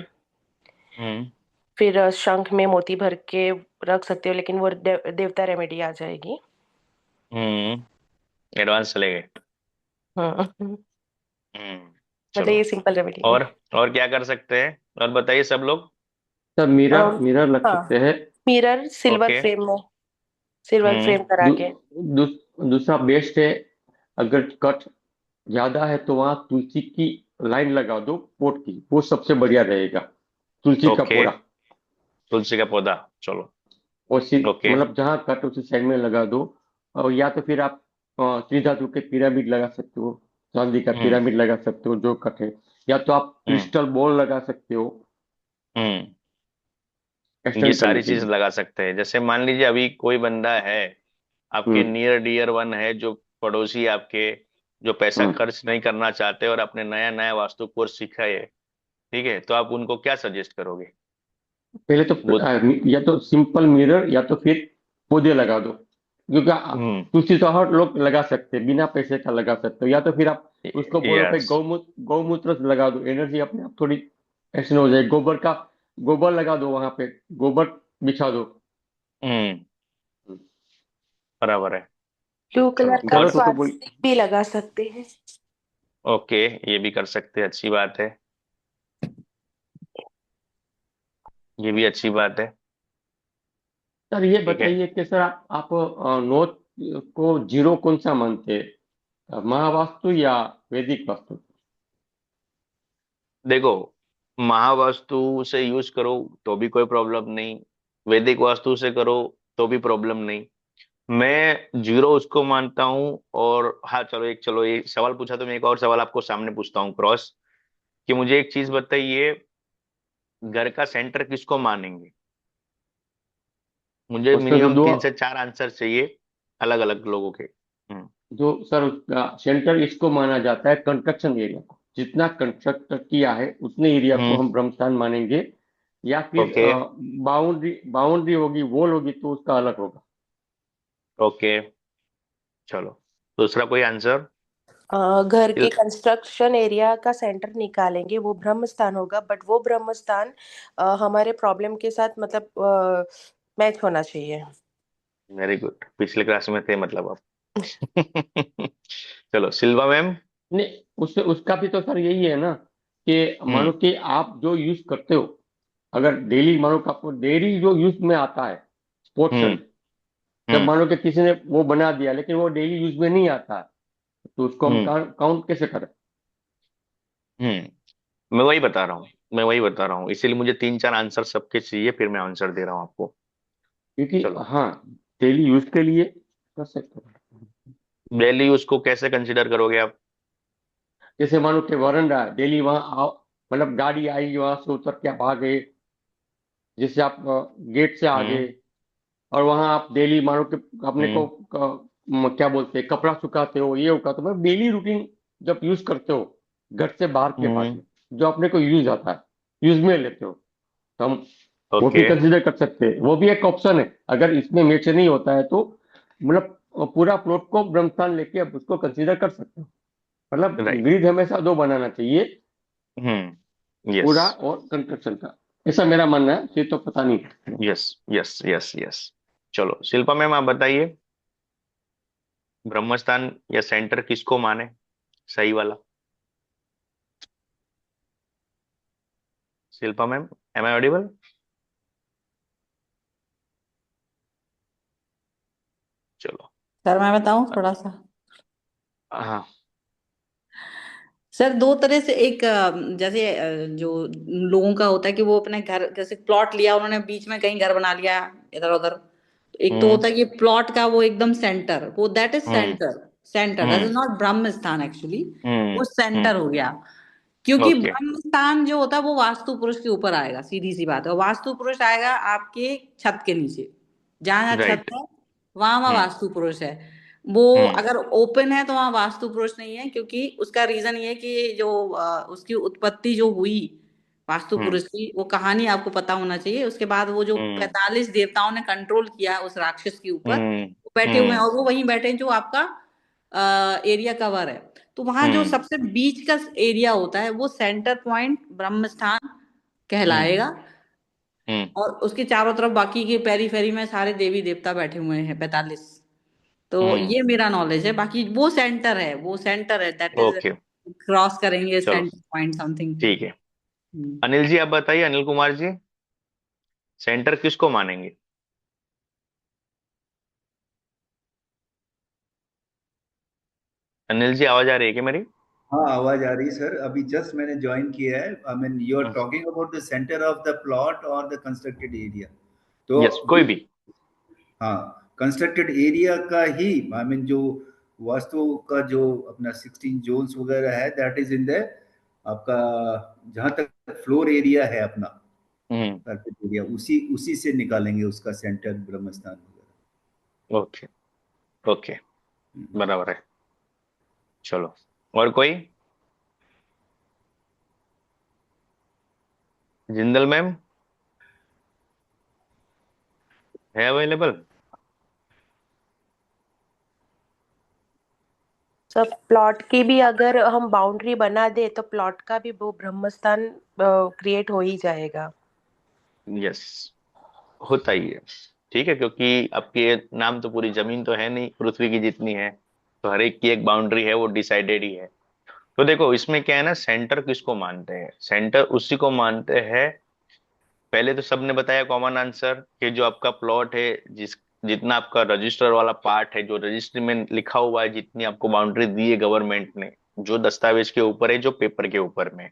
हम्म। फिर शंख में मोती भर के रख सकते हो, लेकिन वो देवता रेमेडी आ जाएगी। एडवांस चले गए। हम्म। मतलब चलो। ये सिंपल रेमेडी है। और और क्या कर सकते हैं? और बताइए सब लोग। सर मिरर अम, मिरर लग सकते हाँ, हैं। Mirror silver okay. फ्रेम में, सिल्वर हम्म। फ्रेम करा दू, के। दू, दूसरा बेस्ट है, अगर कट ज्यादा है तो वहां तुलसी की लाइन लगा दो पोट की, वो सबसे बढ़िया रहेगा। तुलसी का ओके। पौधा। तुलसी का पौधा। चलो। और ओके। मतलब जहां कट उसी साइड में लगा दो। और या तो फिर आप श्री धातु के पिरामिड लगा सकते हो, चांदी का हम्म। पिरामिड लगा सकते हो जो कट है। या तो आप हम्म। क्रिस्टल बॉल लगा सकते हो हम्म। ये एक्सटेंड करने सारी के चीज लिए। लगा सकते हैं। जैसे मान लीजिए अभी कोई बंदा है आपके हम्म। नियर डियर वन है, जो पड़ोसी आपके, जो पैसा हम्म। खर्च नहीं करना चाहते और अपने नया नया वास्तु कोर्स सीखा है, ठीक है, तो आप उनको क्या सजेस्ट करोगे? पहले तो वो। या तो सिंपल मिरर या तो फिर पौधे लगा दो, क्योंकि हम्म। तुलसी तो हर लोग लगा सकते हैं, बिना पैसे का लगा सकते हो। या तो फिर आप उसको बोलो भाई यस। गौमूत्र से लगा दो, एनर्जी अपने आप थोड़ी ऐसे हो जाए। गोबर लगा दो वहां पे, गोबर बिछा दो। हम्म। बराबर है। ब्लू कलर चलो। का गलत हो तो बोल। स्वास्तिक भी लगा सकते हैं। ओके। ये भी कर सकते हैं, अच्छी बात है। ये भी अच्छी बात है। सर ये ठीक है। बताइए कि सर आप नोट को जीरो कौन सा मानते हैं, महावास्तु या वैदिक वास्तु? देखो, महावास्तु से यूज करो तो भी कोई प्रॉब्लम नहीं, वैदिक वास्तु से करो तो भी प्रॉब्लम नहीं। मैं जीरो उसको मानता हूँ। और हाँ चलो एक सवाल पूछा तो मैं एक और सवाल आपको सामने पूछता हूँ क्रॉस, कि मुझे एक चीज बताइए, घर का सेंटर किसको मानेंगे? मुझे उसमें तो मिनिमम दो, 3 से 4 आंसर चाहिए, अलग अलग लोगों के। जो सर उसका सेंटर इसको माना जाता है कंस्ट्रक्शन एरिया को, जितना कंस्ट्रक्ट किया है उतने एरिया को हम्म। हम ब्रह्मस्थान मानेंगे। या फिर ओके। बाउंड्री बाउंड्री होगी, वॉल होगी तो उसका अलग होगा। ओके। चलो। दूसरा कोई आंसर? घर के कंस्ट्रक्शन एरिया का सेंटर निकालेंगे, वो ब्रह्म स्थान होगा, बट वो ब्रह्म स्थान हमारे प्रॉब्लम के साथ मतलब मैच होना चाहिए। वेरी गुड, पिछले क्लास में थे मतलब आप। चलो सिल्वा मैम। नहीं, उससे उसका भी तो सर यही है ना, कि मानो हम्म। कि आप जो यूज करते हो, अगर डेली मानो कि आपको डेली जो यूज में आता है, हम्म। स्पोर्ट्स, जब हम्म। मानो कि किसी ने वो बना दिया लेकिन वो डेली यूज में नहीं आता है, तो उसको हम हम्म। काउंट कैसे करें? हम्म। मैं वही बता रहा हूँ, इसीलिए मुझे 3-4 आंसर सबके चाहिए, फिर मैं आंसर दे रहा हूँ आपको। क्योंकि चलो, हाँ, डेली यूज के लिए कर सकते हो। डेली उसको कैसे कंसिडर करोगे आप? जैसे मानो कि वरंडा है, डेली वहां आओ, मतलब गाड़ी आई वहां से उतर के आप आ गए, जैसे आप गेट से आ गए, हम्म। और वहां आप डेली मानो कि अपने को हम्म। क्या बोलते हैं, कपड़ा सुखाते हो, ये उठाते हो, मतलब डेली रूटीन जब यूज करते हो घर से बाहर के पास हम्म। में, जो अपने को यूज आता है, यूज में लेते हो, तो हम वो भी ओके। कंसिडर कर सकते हैं। वो भी एक ऑप्शन है, अगर इसमें मैच नहीं होता है तो मतलब पूरा प्लॉट को ब्रह्मस्थान लेके आप उसको कंसिडर कर सकते हो। मतलब राइट। ग्रिड हमेशा दो बनाना चाहिए, यस। पूरा और कंस्ट्रक्शन का। ऐसा मेरा मानना है, ये तो पता नहीं। यस। यस। यस। यस। चलो शिल्पा मैम, आप बताइए, ब्रह्मस्थान या सेंटर किसको माने, सही वाला? Shilpa ma'am, am I audible? चलो। सर मैं बताऊं थोड़ा सा। हाँ। सर दो तरह से, एक जैसे जो लोगों का होता है कि वो अपने घर, जैसे प्लॉट लिया उन्होंने, बीच में कहीं घर बना लिया इधर उधर। एक तो हम्म। होता है कि प्लॉट का वो एकदम सेंटर, वो that is hmm. Centre. Centre that is hmm. Not ब्रह्म स्थान एक्चुअली। वो हम्म। सेंटर हम्म। हो गया। क्योंकि ओके। ब्रह्म स्थान जो होता है वो वास्तु पुरुष के ऊपर आएगा, सीधी सी बात है। और वास्तु पुरुष आएगा आपके छत के नीचे, जहां जहां छत राइट। है वहां वहां हम्म। वास्तु पुरुष है। वो हम्म। अगर ओपन है तो वहां वास्तु पुरुष नहीं है, क्योंकि उसका रीजन ये है कि जो उसकी उत्पत्ति जो हुई वास्तु हम्म। पुरुष की, वो कहानी आपको पता होना चाहिए। उसके बाद वो जो हम्म। 45 देवताओं ने कंट्रोल किया उस राक्षस के ऊपर, हम्म। वो बैठे हुए हैं, हम्म। और वो वहीं बैठे हैं जो आपका एरिया कवर है। तो वहां जो हम्म। सबसे बीच का एरिया होता है वो सेंटर पॉइंट ब्रह्म स्थान हम्म। कहलाएगा। हम्म। और उसके चारों तरफ बाकी के पेरी फेरी में सारे देवी देवता बैठे हुए हैं, 45। तो हम्म। ये मेरा नॉलेज है, बाकी वो सेंटर है, वो सेंटर है, दैट इज ओके। क्रॉस करेंगे चलो, सेंटर पॉइंट समथिंग। ठीक है। अनिल जी, आप बताइए, अनिल कुमार जी, सेंटर किसको मानेंगे? अनिल जी, आवाज आ रही है क्या मेरी? हाँ, आवाज आ रही सर। अभी जस्ट मैंने ज्वाइन किया है। I mean you are talking about the centre of the plot और द कंस्ट्रक्टेड एरिया। तो यस, कोई भी। हाँ, कंस्ट्रक्टेड एरिया का ही आई मीन जो वास्तु का जो अपना 16 जोन्स वगैरह है, दैट इज इन द आपका जहां तक फ्लोर एरिया है अपना, हम्म। कार्पेट एरिया, उसी उसी से निकालेंगे उसका सेंटर ब्रह्मस्थान ओके। ओके। वगैरह। बराबर है। चलो, और कोई? जिंदल मैम है अवेलेबल? सब प्लॉट की भी अगर हम बाउंड्री बना दे तो प्लॉट का भी वो ब्रह्मस्थान क्रिएट हो ही जाएगा। यस, होता ही है। ठीक है, क्योंकि आपके नाम तो पूरी जमीन तो है नहीं पृथ्वी की जितनी है, तो हर एक की एक बाउंड्री है, वो डिसाइडेड ही है। तो देखो, इसमें क्या है ना, सेंटर किसको मानते हैं? सेंटर उसी को मानते हैं, पहले तो सबने बताया कॉमन आंसर, कि जो आपका प्लॉट है, जितना आपका रजिस्टर वाला पार्ट है, जो रजिस्ट्री में लिखा हुआ है, जितनी आपको बाउंड्री दी है गवर्नमेंट ने, जो दस्तावेज के ऊपर है, जो पेपर के ऊपर में,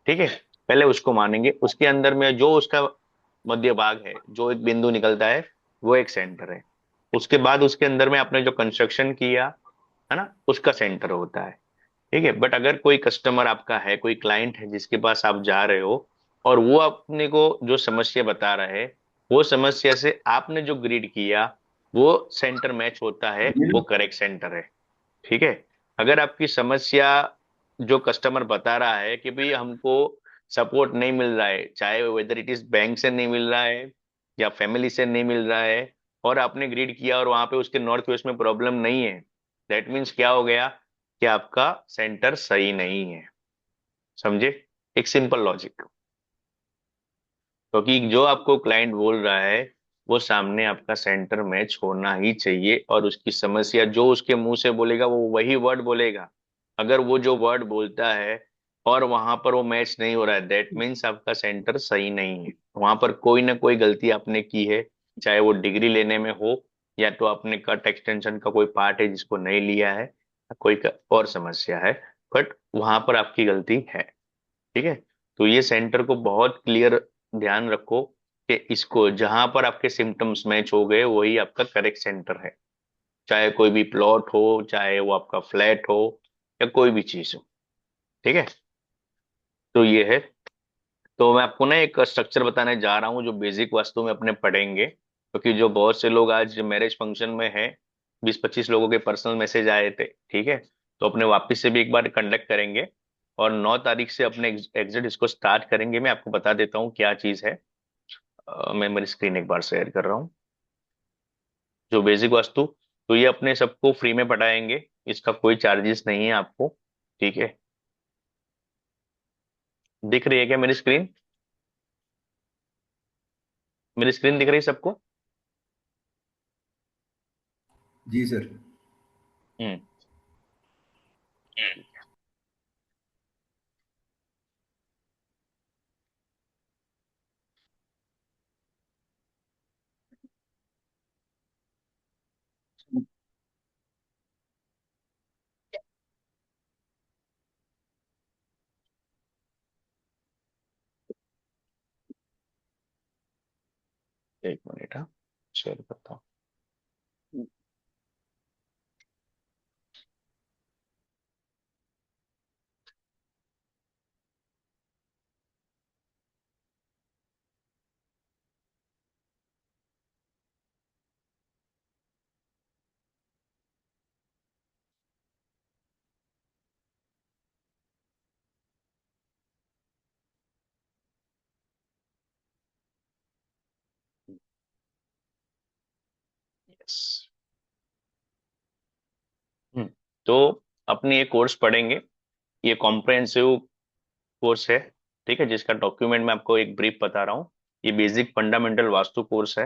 ठीक है, पहले उसको मानेंगे। उसके अंदर में जो उसका मध्य भाग है, जो एक बिंदु निकलता है, वो एक सेंटर है। उसके बाद उसके अंदर में आपने जो कंस्ट्रक्शन किया है ना, उसका सेंटर होता है। ठीक है, बट अगर कोई कस्टमर आपका है, कोई क्लाइंट है जिसके पास आप जा रहे हो, और वो अपने को जो समस्या बता रहा है, वो समस्या से आपने जो ग्रिड किया, वो सेंटर मैच होता है, वो करेक्ट सेंटर है। ठीक है। अगर आपकी समस्या, जो कस्टमर बता रहा है कि भाई हमको सपोर्ट नहीं मिल रहा है, चाहे वेदर इट इज बैंक से नहीं मिल रहा है या फैमिली से नहीं मिल रहा है, और आपने ग्रिड किया और वहां पे उसके नॉर्थ वेस्ट में प्रॉब्लम नहीं है, दैट मीन्स क्या हो गया, कि आपका सेंटर सही नहीं है। समझे? एक सिंपल लॉजिक। क्योंकि जो आपको क्लाइंट बोल रहा है, वो सामने आपका सेंटर मैच होना ही चाहिए, और उसकी समस्या जो उसके मुंह से बोलेगा, वो वही वर्ड बोलेगा। अगर वो जो वर्ड बोलता है और वहां पर वो मैच नहीं हो रहा है, दैट मीन्स आपका सेंटर सही नहीं है, वहां पर कोई ना कोई गलती आपने की है। चाहे वो डिग्री लेने में हो, या तो आपने कट एक्सटेंशन का कोई पार्ट है जिसको नहीं लिया है, या कोई और समस्या है, बट वहां पर आपकी गलती है। ठीक है। तो ये सेंटर को बहुत क्लियर ध्यान रखो कि इसको जहां पर आपके सिम्टम्स मैच हो गए वही आपका करेक्ट सेंटर है, चाहे कोई भी प्लॉट हो, चाहे वो आपका फ्लैट हो, या कोई भी चीज हो। ठीक है, तो ये है। तो मैं आपको ना एक स्ट्रक्चर बताने जा रहा हूँ जो बेसिक वास्तु में अपने पढ़ेंगे, क्योंकि जो बहुत से लोग आज मैरिज फंक्शन में हैं, 20-25 लोगों के पर्सनल मैसेज आए थे। ठीक है, तो अपने वापस से भी एक बार कंडक्ट करेंगे, और 9 तारीख से अपने एग्जिट इसको स्टार्ट करेंगे। मैं आपको बता देता हूँ क्या चीज है। मैं मेरी स्क्रीन एक बार शेयर कर रहा हूँ। जो बेसिक वास्तु, तो ये अपने सबको फ्री में पढ़ाएंगे, इसका कोई चार्जेस नहीं है आपको। ठीक है, दिख रही है क्या मेरी स्क्रीन? मेरी स्क्रीन दिख रही है सबको? जी सर। हम्म। एक मिनट, हाँ, शेयर करता हूँ। यस। हम्म। तो अपने ये कोर्स पढ़ेंगे, ये कॉम्प्रहेंसिव कोर्स है। ठीक है, जिसका डॉक्यूमेंट मैं आपको एक ब्रीफ बता रहा हूँ। ये बेसिक फंडामेंटल वास्तु कोर्स है।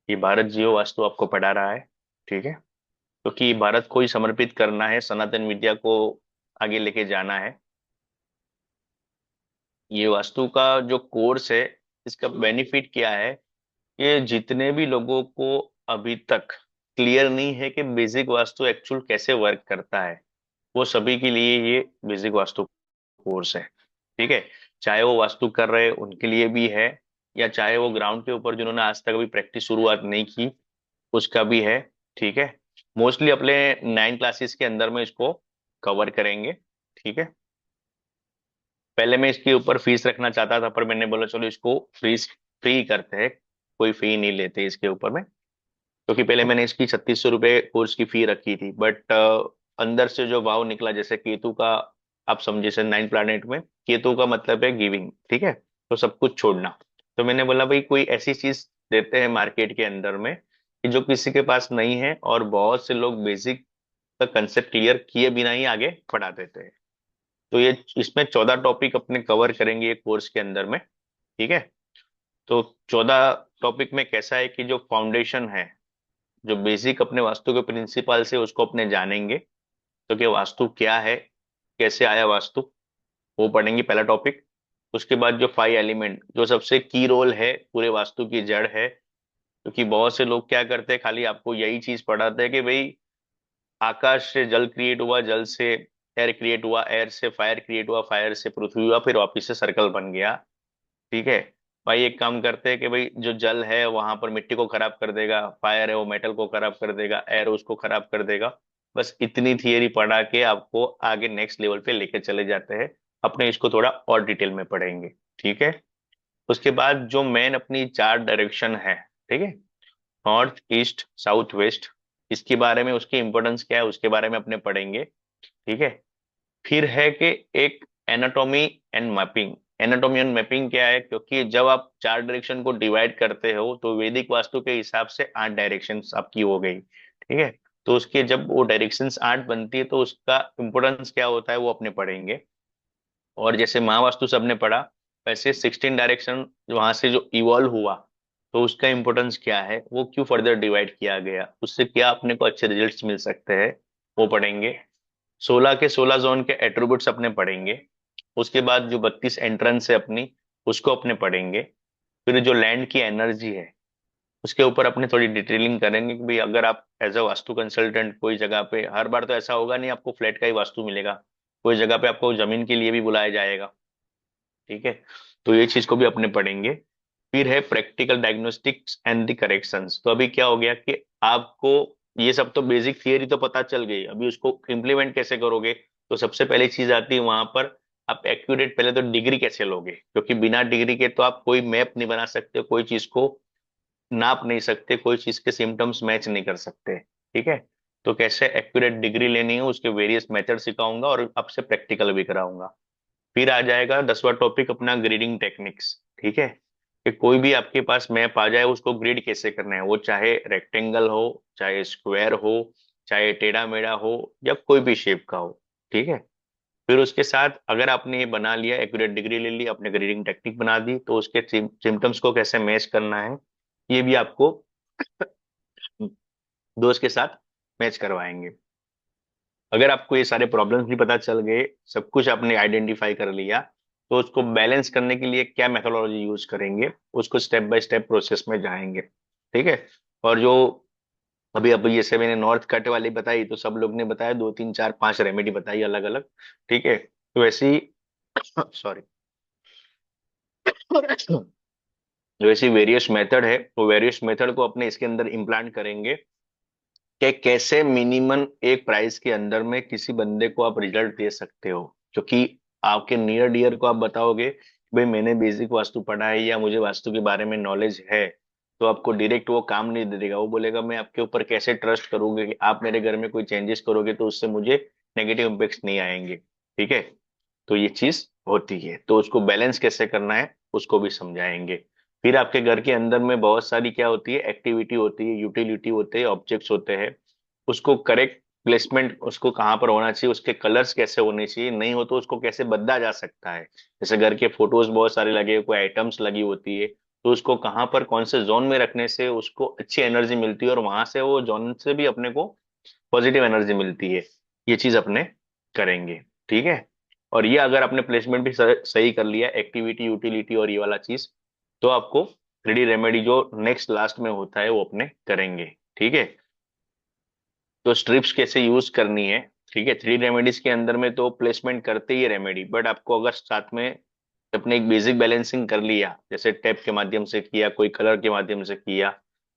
ये भारत जियो वास्तु आपको पढ़ा रहा है। ठीक है, क्योंकि भारत को ही समर्पित करना है, सनातन विद्या को आगे लेके जाना है। ये वास्तु का जो कोर्स है, इसका बेनिफिट क्या है, कि जितने भी लोगों को अभी तक क्लियर नहीं है कि बेसिक वास्तु एक्चुअल कैसे वर्क करता है, वो सभी के लिए ये बेसिक वास्तु कोर्स है। ठीक है, चाहे वो वास्तु कर रहे उनके लिए भी है, या चाहे वो ग्राउंड के ऊपर जिन्होंने आज तक अभी प्रैक्टिस शुरुआत नहीं की उसका भी है। ठीक है, मोस्टली अपने 9 क्लासेस के अंदर में इसको कवर करेंगे। ठीक है, पहले मैं इसके ऊपर फीस रखना चाहता था, पर मैंने बोला चलो इसको फीस फ्री करते हैं, कोई फी नहीं लेते इसके ऊपर में। क्योंकि पहले मैंने इसकी 3600 रुपये कोर्स की फी रखी थी, बट अंदर से जो भाव निकला, जैसे केतु का, आप समझे से 9 प्लैनेट में केतु का मतलब है गिविंग। ठीक है, तो सब कुछ छोड़ना। तो मैंने बोला भाई कोई ऐसी चीज देते हैं मार्केट के अंदर में कि जो किसी के पास नहीं है, और बहुत से लोग बेसिक का कंसेप्ट क्लियर किए बिना ही आगे पढ़ा देते हैं। तो ये इसमें 14 टॉपिक अपने कवर करेंगे ये कोर्स के अंदर में। ठीक है, तो 14 टॉपिक में कैसा है कि जो फाउंडेशन है, जो बेसिक अपने वास्तु के प्रिंसिपल से उसको अपने जानेंगे। तो कि वास्तु क्या है, कैसे आया वास्तु, वो पढ़ेंगे पहला टॉपिक। उसके बाद जो 5 एलिमेंट, जो सबसे की रोल है, पूरे वास्तु की जड़ है। क्योंकि बहुत से लोग क्या करते हैं, खाली आपको यही चीज पढ़ाते हैं कि भाई आकाश से जल क्रिएट हुआ, जल से एयर क्रिएट हुआ, एयर से फायर क्रिएट हुआ, फायर से पृथ्वी हुआ, फिर वापिस से सर्कल बन गया। ठीक है, भाई एक काम करते हैं कि भाई जो जल है वहां पर मिट्टी को खराब कर देगा, फायर है वो मेटल को खराब कर देगा, एयर उसको खराब कर देगा। बस इतनी थियरी पढ़ा के आपको आगे नेक्स्ट लेवल पे लेके चले जाते हैं। अपने इसको थोड़ा और डिटेल में पढ़ेंगे। ठीक है, उसके बाद जो मेन अपनी 4 डायरेक्शन है, ठीक है, नॉर्थ ईस्ट साउथ वेस्ट, इसके बारे में, उसकी इंपॉर्टेंस क्या है उसके बारे में अपने पढ़ेंगे। ठीक है, फिर है कि एक anatomy and mapping. Anatomy and mapping क्या है, क्योंकि जब आप 4 डायरेक्शन को डिवाइड करते हो तो वैदिक वास्तु के हिसाब से 8 डायरेक्शंस आपकी हो गई। ठीक है, तो उसके जब वो डायरेक्शंस 8 बनती है तो उसका इंपोर्टेंस क्या होता है वो अपने पढ़ेंगे। और जैसे महावास्तु सबने पढ़ा, वैसे 16 डायरेक्शन वहां से जो इवॉल्व हुआ, तो उसका इंपोर्टेंस क्या है, वो क्यों फर्दर डिवाइड किया गया, उससे क्या अपने को अच्छे रिजल्ट्स मिल सकते हैं, वो पढ़ेंगे। 16 के 16 जोन के एट्रीब्यूट्स अपने पढ़ेंगे। उसके बाद जो 32 एंट्रेंस है अपनी, उसको अपने पढ़ेंगे। फिर जो लैंड की एनर्जी है उसके ऊपर अपने थोड़ी डिटेलिंग करेंगे कि भाई अगर आप एज अ वास्तु कंसल्टेंट कोई जगह पे, हर बार तो ऐसा होगा नहीं आपको फ्लैट का ही वास्तु मिलेगा, कोई जगह पे आपको जमीन के लिए भी बुलाया जाएगा। ठीक है, तो ये चीज को भी अपने पढ़ेंगे। फिर है practical diagnostics and the corrections. तो अभी क्या हो गया कि आपको ये सब तो बेसिक थियरी तो पता चल गई, अभी उसको इम्प्लीमेंट कैसे करोगे। तो सबसे पहली चीज आती है वहां पर, आप एक्यूरेट पहले तो डिग्री कैसे लोगे, क्योंकि बिना डिग्री के तो आप कोई मैप नहीं बना सकते, कोई चीज को नाप नहीं सकते, कोई चीज के सिम्टम्स मैच नहीं कर सकते। ठीक है, तो कैसे एक्यूरेट डिग्री लेनी है उसके वेरियस मेथड सिखाऊंगा और आपसे प्रैक्टिकल भी कराऊंगा। फिर आ जाएगा 10वां टॉपिक अपना, ग्रिडिंग टेक्निक्स। ठीक है, कि कोई भी आपके पास मैप आ जाए उसको ग्रिड कैसे करना है, वो चाहे रेक्टेंगल हो, चाहे स्क्वायर हो, चाहे टेढ़ा मेढ़ा हो, या कोई भी शेप का हो। ठीक है, फिर उसके साथ अगर आपने ये बना लिया, एक्यूरेट डिग्री ले ली, आपने ग्रीडिंग टेक्निक बना दी, तो उसके सिम्टम्स को कैसे मैच करना है ये भी आपको दोस्त के साथ मैच करवाएंगे। अगर आपको ये सारे प्रॉब्लम्स भी पता चल गए, सब कुछ आपने आइडेंटिफाई कर लिया, तो उसको बैलेंस करने के लिए क्या मेथोडोलॉजी यूज करेंगे, उसको स्टेप बाय स्टेप प्रोसेस में जाएंगे। ठीक है, और जो अभी अभी जैसे मैंने नॉर्थ कट वाली बताई, तो सब लोग ने बताया 2 3 4 5 रेमेडी बताई अलग अलग। ठीक है, तो वैसे ही सॉरी वैसे वेरियस मेथड है, तो वेरियस मेथड को अपने इसके अंदर इम्प्लांट करेंगे कि कैसे मिनिमम एक प्राइस के अंदर में किसी बंदे को आप रिजल्ट दे सकते हो। क्योंकि आपके नियर डियर को आप बताओगे कि भाई मैंने बेसिक वास्तु पढ़ा है या मुझे वास्तु के बारे में नॉलेज है, तो आपको डायरेक्ट वो काम नहीं दे देगा, वो बोलेगा मैं आपके ऊपर कैसे ट्रस्ट करूंगा कि आप मेरे घर में कोई चेंजेस करोगे तो उससे मुझे नेगेटिव इम्पेक्ट नहीं आएंगे। ठीक है, तो ये चीज होती है, तो उसको बैलेंस कैसे करना है उसको भी समझाएंगे। फिर आपके घर के अंदर में बहुत सारी क्या होती है, एक्टिविटी होती है, यूटिलिटी होते हैं, ऑब्जेक्ट्स होते हैं, उसको करेक्ट प्लेसमेंट उसको कहाँ पर होना चाहिए, उसके कलर्स कैसे होने चाहिए, नहीं हो तो उसको कैसे बदला जा सकता है। जैसे घर के फोटोज बहुत सारे लगे, कोई आइटम्स लगी होती है, तो उसको कहाँ पर कौन से जोन में रखने से उसको अच्छी एनर्जी मिलती है और वहां से वो जोन से भी अपने को पॉजिटिव एनर्जी मिलती है, ये चीज अपने करेंगे। ठीक है, और ये अगर आपने प्लेसमेंट भी सही कर लिया, एक्टिविटी यूटिलिटी और ये वाला चीज, तो आपको 3D रेमेडी जो नेक्स्ट लास्ट में होता है वो अपने करेंगे। ठीक है, तो स्ट्रिप्स कैसे यूज करनी है। ठीक है, 3D रेमेडीज के अंदर में तो प्लेसमेंट करते ही है रेमेडी, बट आपको अगर साथ में अपने एक बेसिक बैलेंसिंग कर लिया, जैसे टैप के माध्यम से किया, कोई कलर के माध्यम से किया,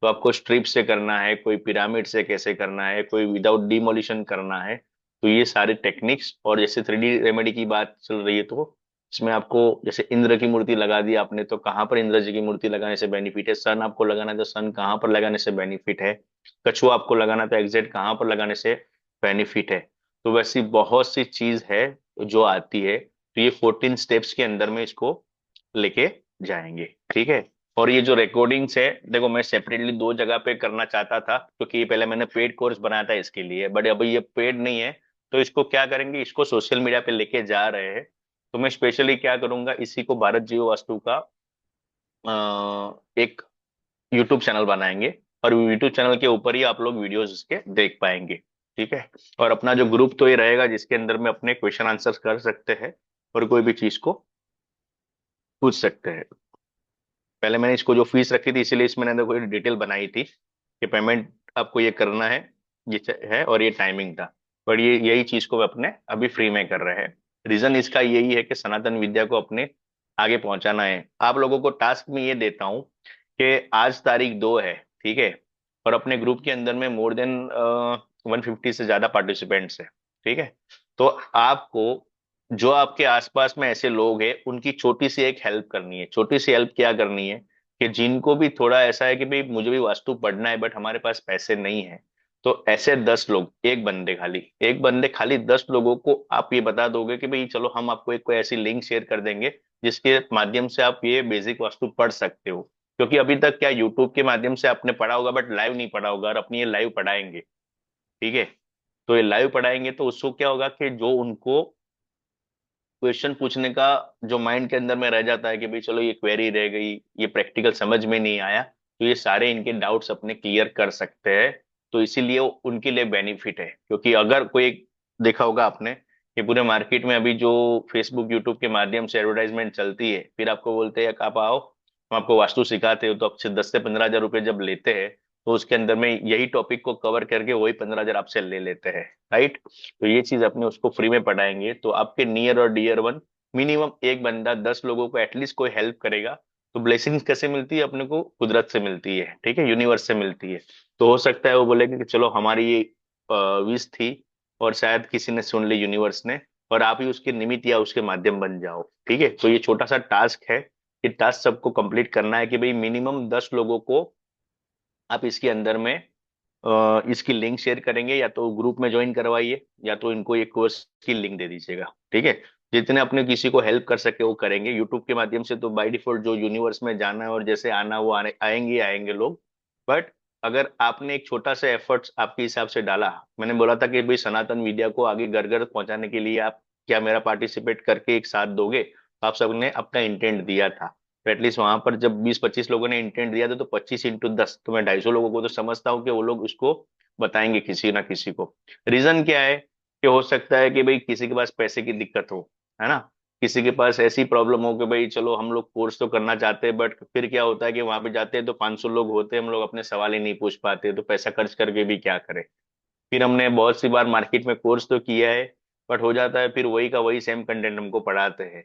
तो आपको स्ट्रिप से करना है, कोई पिरामिड से कैसे करना है, कोई विदाउट डिमोलिशन करना है, तो ये सारे टेक्निक्स। और जैसे 3D रेमेडी की बात चल रही है, तो इसमें आपको जैसे इंद्र की मूर्ति लगा दी आपने, तो कहाँ पर इंद्र जी की मूर्ति लगाने से बेनिफिट है, सन आपको लगाना है तो सन कहाँ पर लगाने से बेनिफिट है, कछुआ आपको लगाना तो एग्जैक्ट कहाँ पर लगाने से बेनिफिट है। तो वैसी बहुत सी चीज है जो आती है, तो ये 14 स्टेप्स के अंदर में इसको लेके जाएंगे। ठीक है, और ये जो रिकॉर्डिंग्स है, देखो मैं सेपरेटली 2 जगह पे करना चाहता था, क्योंकि ये पहले मैंने पेड कोर्स बनाया था इसके लिए, बट अभी ये पेड नहीं है, तो इसको क्या करेंगे, इसको सोशल मीडिया पे लेके जा रहे हैं। तो मैं स्पेशली क्या करूंगा, इसी को भारत जीव वास्तु का एक यूट्यूब चैनल बनाएंगे, और यूट्यूब चैनल के ऊपर ही आप लोग वीडियोस इसके देख पाएंगे। ठीक है, और अपना जो ग्रुप तो ये रहेगा जिसके अंदर में अपने क्वेश्चन आंसर कर सकते हैं और कोई भी चीज को पूछ सकते हैं। पहले मैंने इसको जो फीस रखी थी, इसीलिए इसमें मैंने कोई डिटेल बनाई थी कि पेमेंट आपको ये करना है, ये है, और ये टाइमिंग था। पर ये यही चीज को अपने अभी फ्री में कर रहे हैं। रीजन इसका यही है कि सनातन विद्या को अपने आगे पहुंचाना है। आप लोगों को टास्क में ये देता हूँ कि आज तारीख 2 है, ठीक है, और अपने ग्रुप के अंदर में मोर देन 150 से ज्यादा पार्टिसिपेंट्स है। ठीक है, तो आपको जो आपके आसपास में ऐसे लोग हैं उनकी छोटी सी एक हेल्प करनी है। छोटी सी हेल्प क्या करनी है, कि जिनको भी थोड़ा ऐसा है कि भाई मुझे भी वास्तु पढ़ना है बट हमारे पास पैसे नहीं है, तो ऐसे 10 लोग, एक बंदे खाली 10 लोगों को आप ये बता दोगे कि भाई चलो हम आपको एक कोई ऐसी लिंक शेयर कर देंगे जिसके माध्यम से आप ये बेसिक वास्तु पढ़ सकते हो। क्योंकि अभी तक क्या यूट्यूब के माध्यम से आपने पढ़ा होगा बट लाइव नहीं पढ़ा होगा, और अपनी ये लाइव पढ़ाएंगे। ठीक है, तो ये लाइव पढ़ाएंगे तो उसको क्या होगा कि जो उनको क्वेश्चन पूछने का जो माइंड के अंदर में रह जाता है कि भाई चलो ये क्वेरी रह गई, ये प्रैक्टिकल समझ में नहीं आया, तो ये सारे इनके डाउट्स अपने क्लियर कर सकते हैं। तो इसीलिए उनके लिए बेनिफिट है। क्योंकि अगर कोई, देखा होगा आपने कि पूरे मार्केट में अभी जो फेसबुक यूट्यूब के माध्यम से एडवर्टाइजमेंट चलती है, फिर आपको बोलते हैं कि आप आओ हम आपको वास्तु सिखाते हो, तो आपसे 10 से 15 हजार रुपये जब लेते हैं, तो उसके अंदर में यही टॉपिक को कवर करके वही 15 हजार आपसे ले लेते हैं। राइट, तो ये चीज अपने उसको फ्री में पढ़ाएंगे, तो आपके नियर और डियर वन मिनिमम एक बंदा 10 लोगों को एटलीस्ट कोई हेल्प करेगा। तो ब्लेसिंग्स कैसे मिलती है अपने को? कुदरत से मिलती है, ठीक है, यूनिवर्स से मिलती है। तो हो सकता है वो बोलेगा कि चलो हमारी ये विश थी और शायद किसी ने सुन ली, यूनिवर्स ने, और आप ही उसके निमित्त या उसके माध्यम बन जाओ। ठीक है, तो ये छोटा सा टास्क है। ये टास्क सबको कंप्लीट करना है कि भाई मिनिमम 10 लोगों को आप इसके अंदर में इसकी लिंक शेयर करेंगे, या तो ग्रुप में ज्वाइन करवाइए या तो इनको एक कोर्स की लिंक दे दीजिएगा। ठीक है, जितने अपने किसी को हेल्प कर सके वो करेंगे यूट्यूब के माध्यम से। तो बाय डिफॉल्ट जो यूनिवर्स में जाना है और जैसे आना वो आएंगे आएंगे लोग। बट अगर आपने एक छोटा सा एफर्ट्स आपके हिसाब से डाला, मैंने बोला था कि भाई सनातन विद्या को आगे घर घर पहुंचाने के लिए आप क्या मेरा पार्टिसिपेट करके एक साथ दोगे? तो आप सबने अपना इंटेंट दिया था। तो एटलीस्ट वहां पर जब 20-25 लोगों ने इंटेंट दिया था तो 25 × 10 तो मैं 250 लोगों को तो समझता हूँ कि वो लोग उसको बताएंगे किसी ना किसी को। रीजन क्या है कि हो सकता है कि भाई किसी के पास पैसे की दिक्कत हो, है ना, किसी के पास ऐसी प्रॉब्लम हो कि भाई चलो हम लोग कोर्स तो करना चाहते हैं, बट फिर क्या होता है कि वहां पे जाते हैं तो 500 लोग होते हैं, हम लोग अपने सवाल ही नहीं पूछ पाते, तो पैसा खर्च करके भी क्या करें। फिर हमने बहुत सी बार मार्केट में कोर्स तो किया है, बट हो जाता है फिर वही का वही सेम कंटेंट हमको पढ़ाते हैं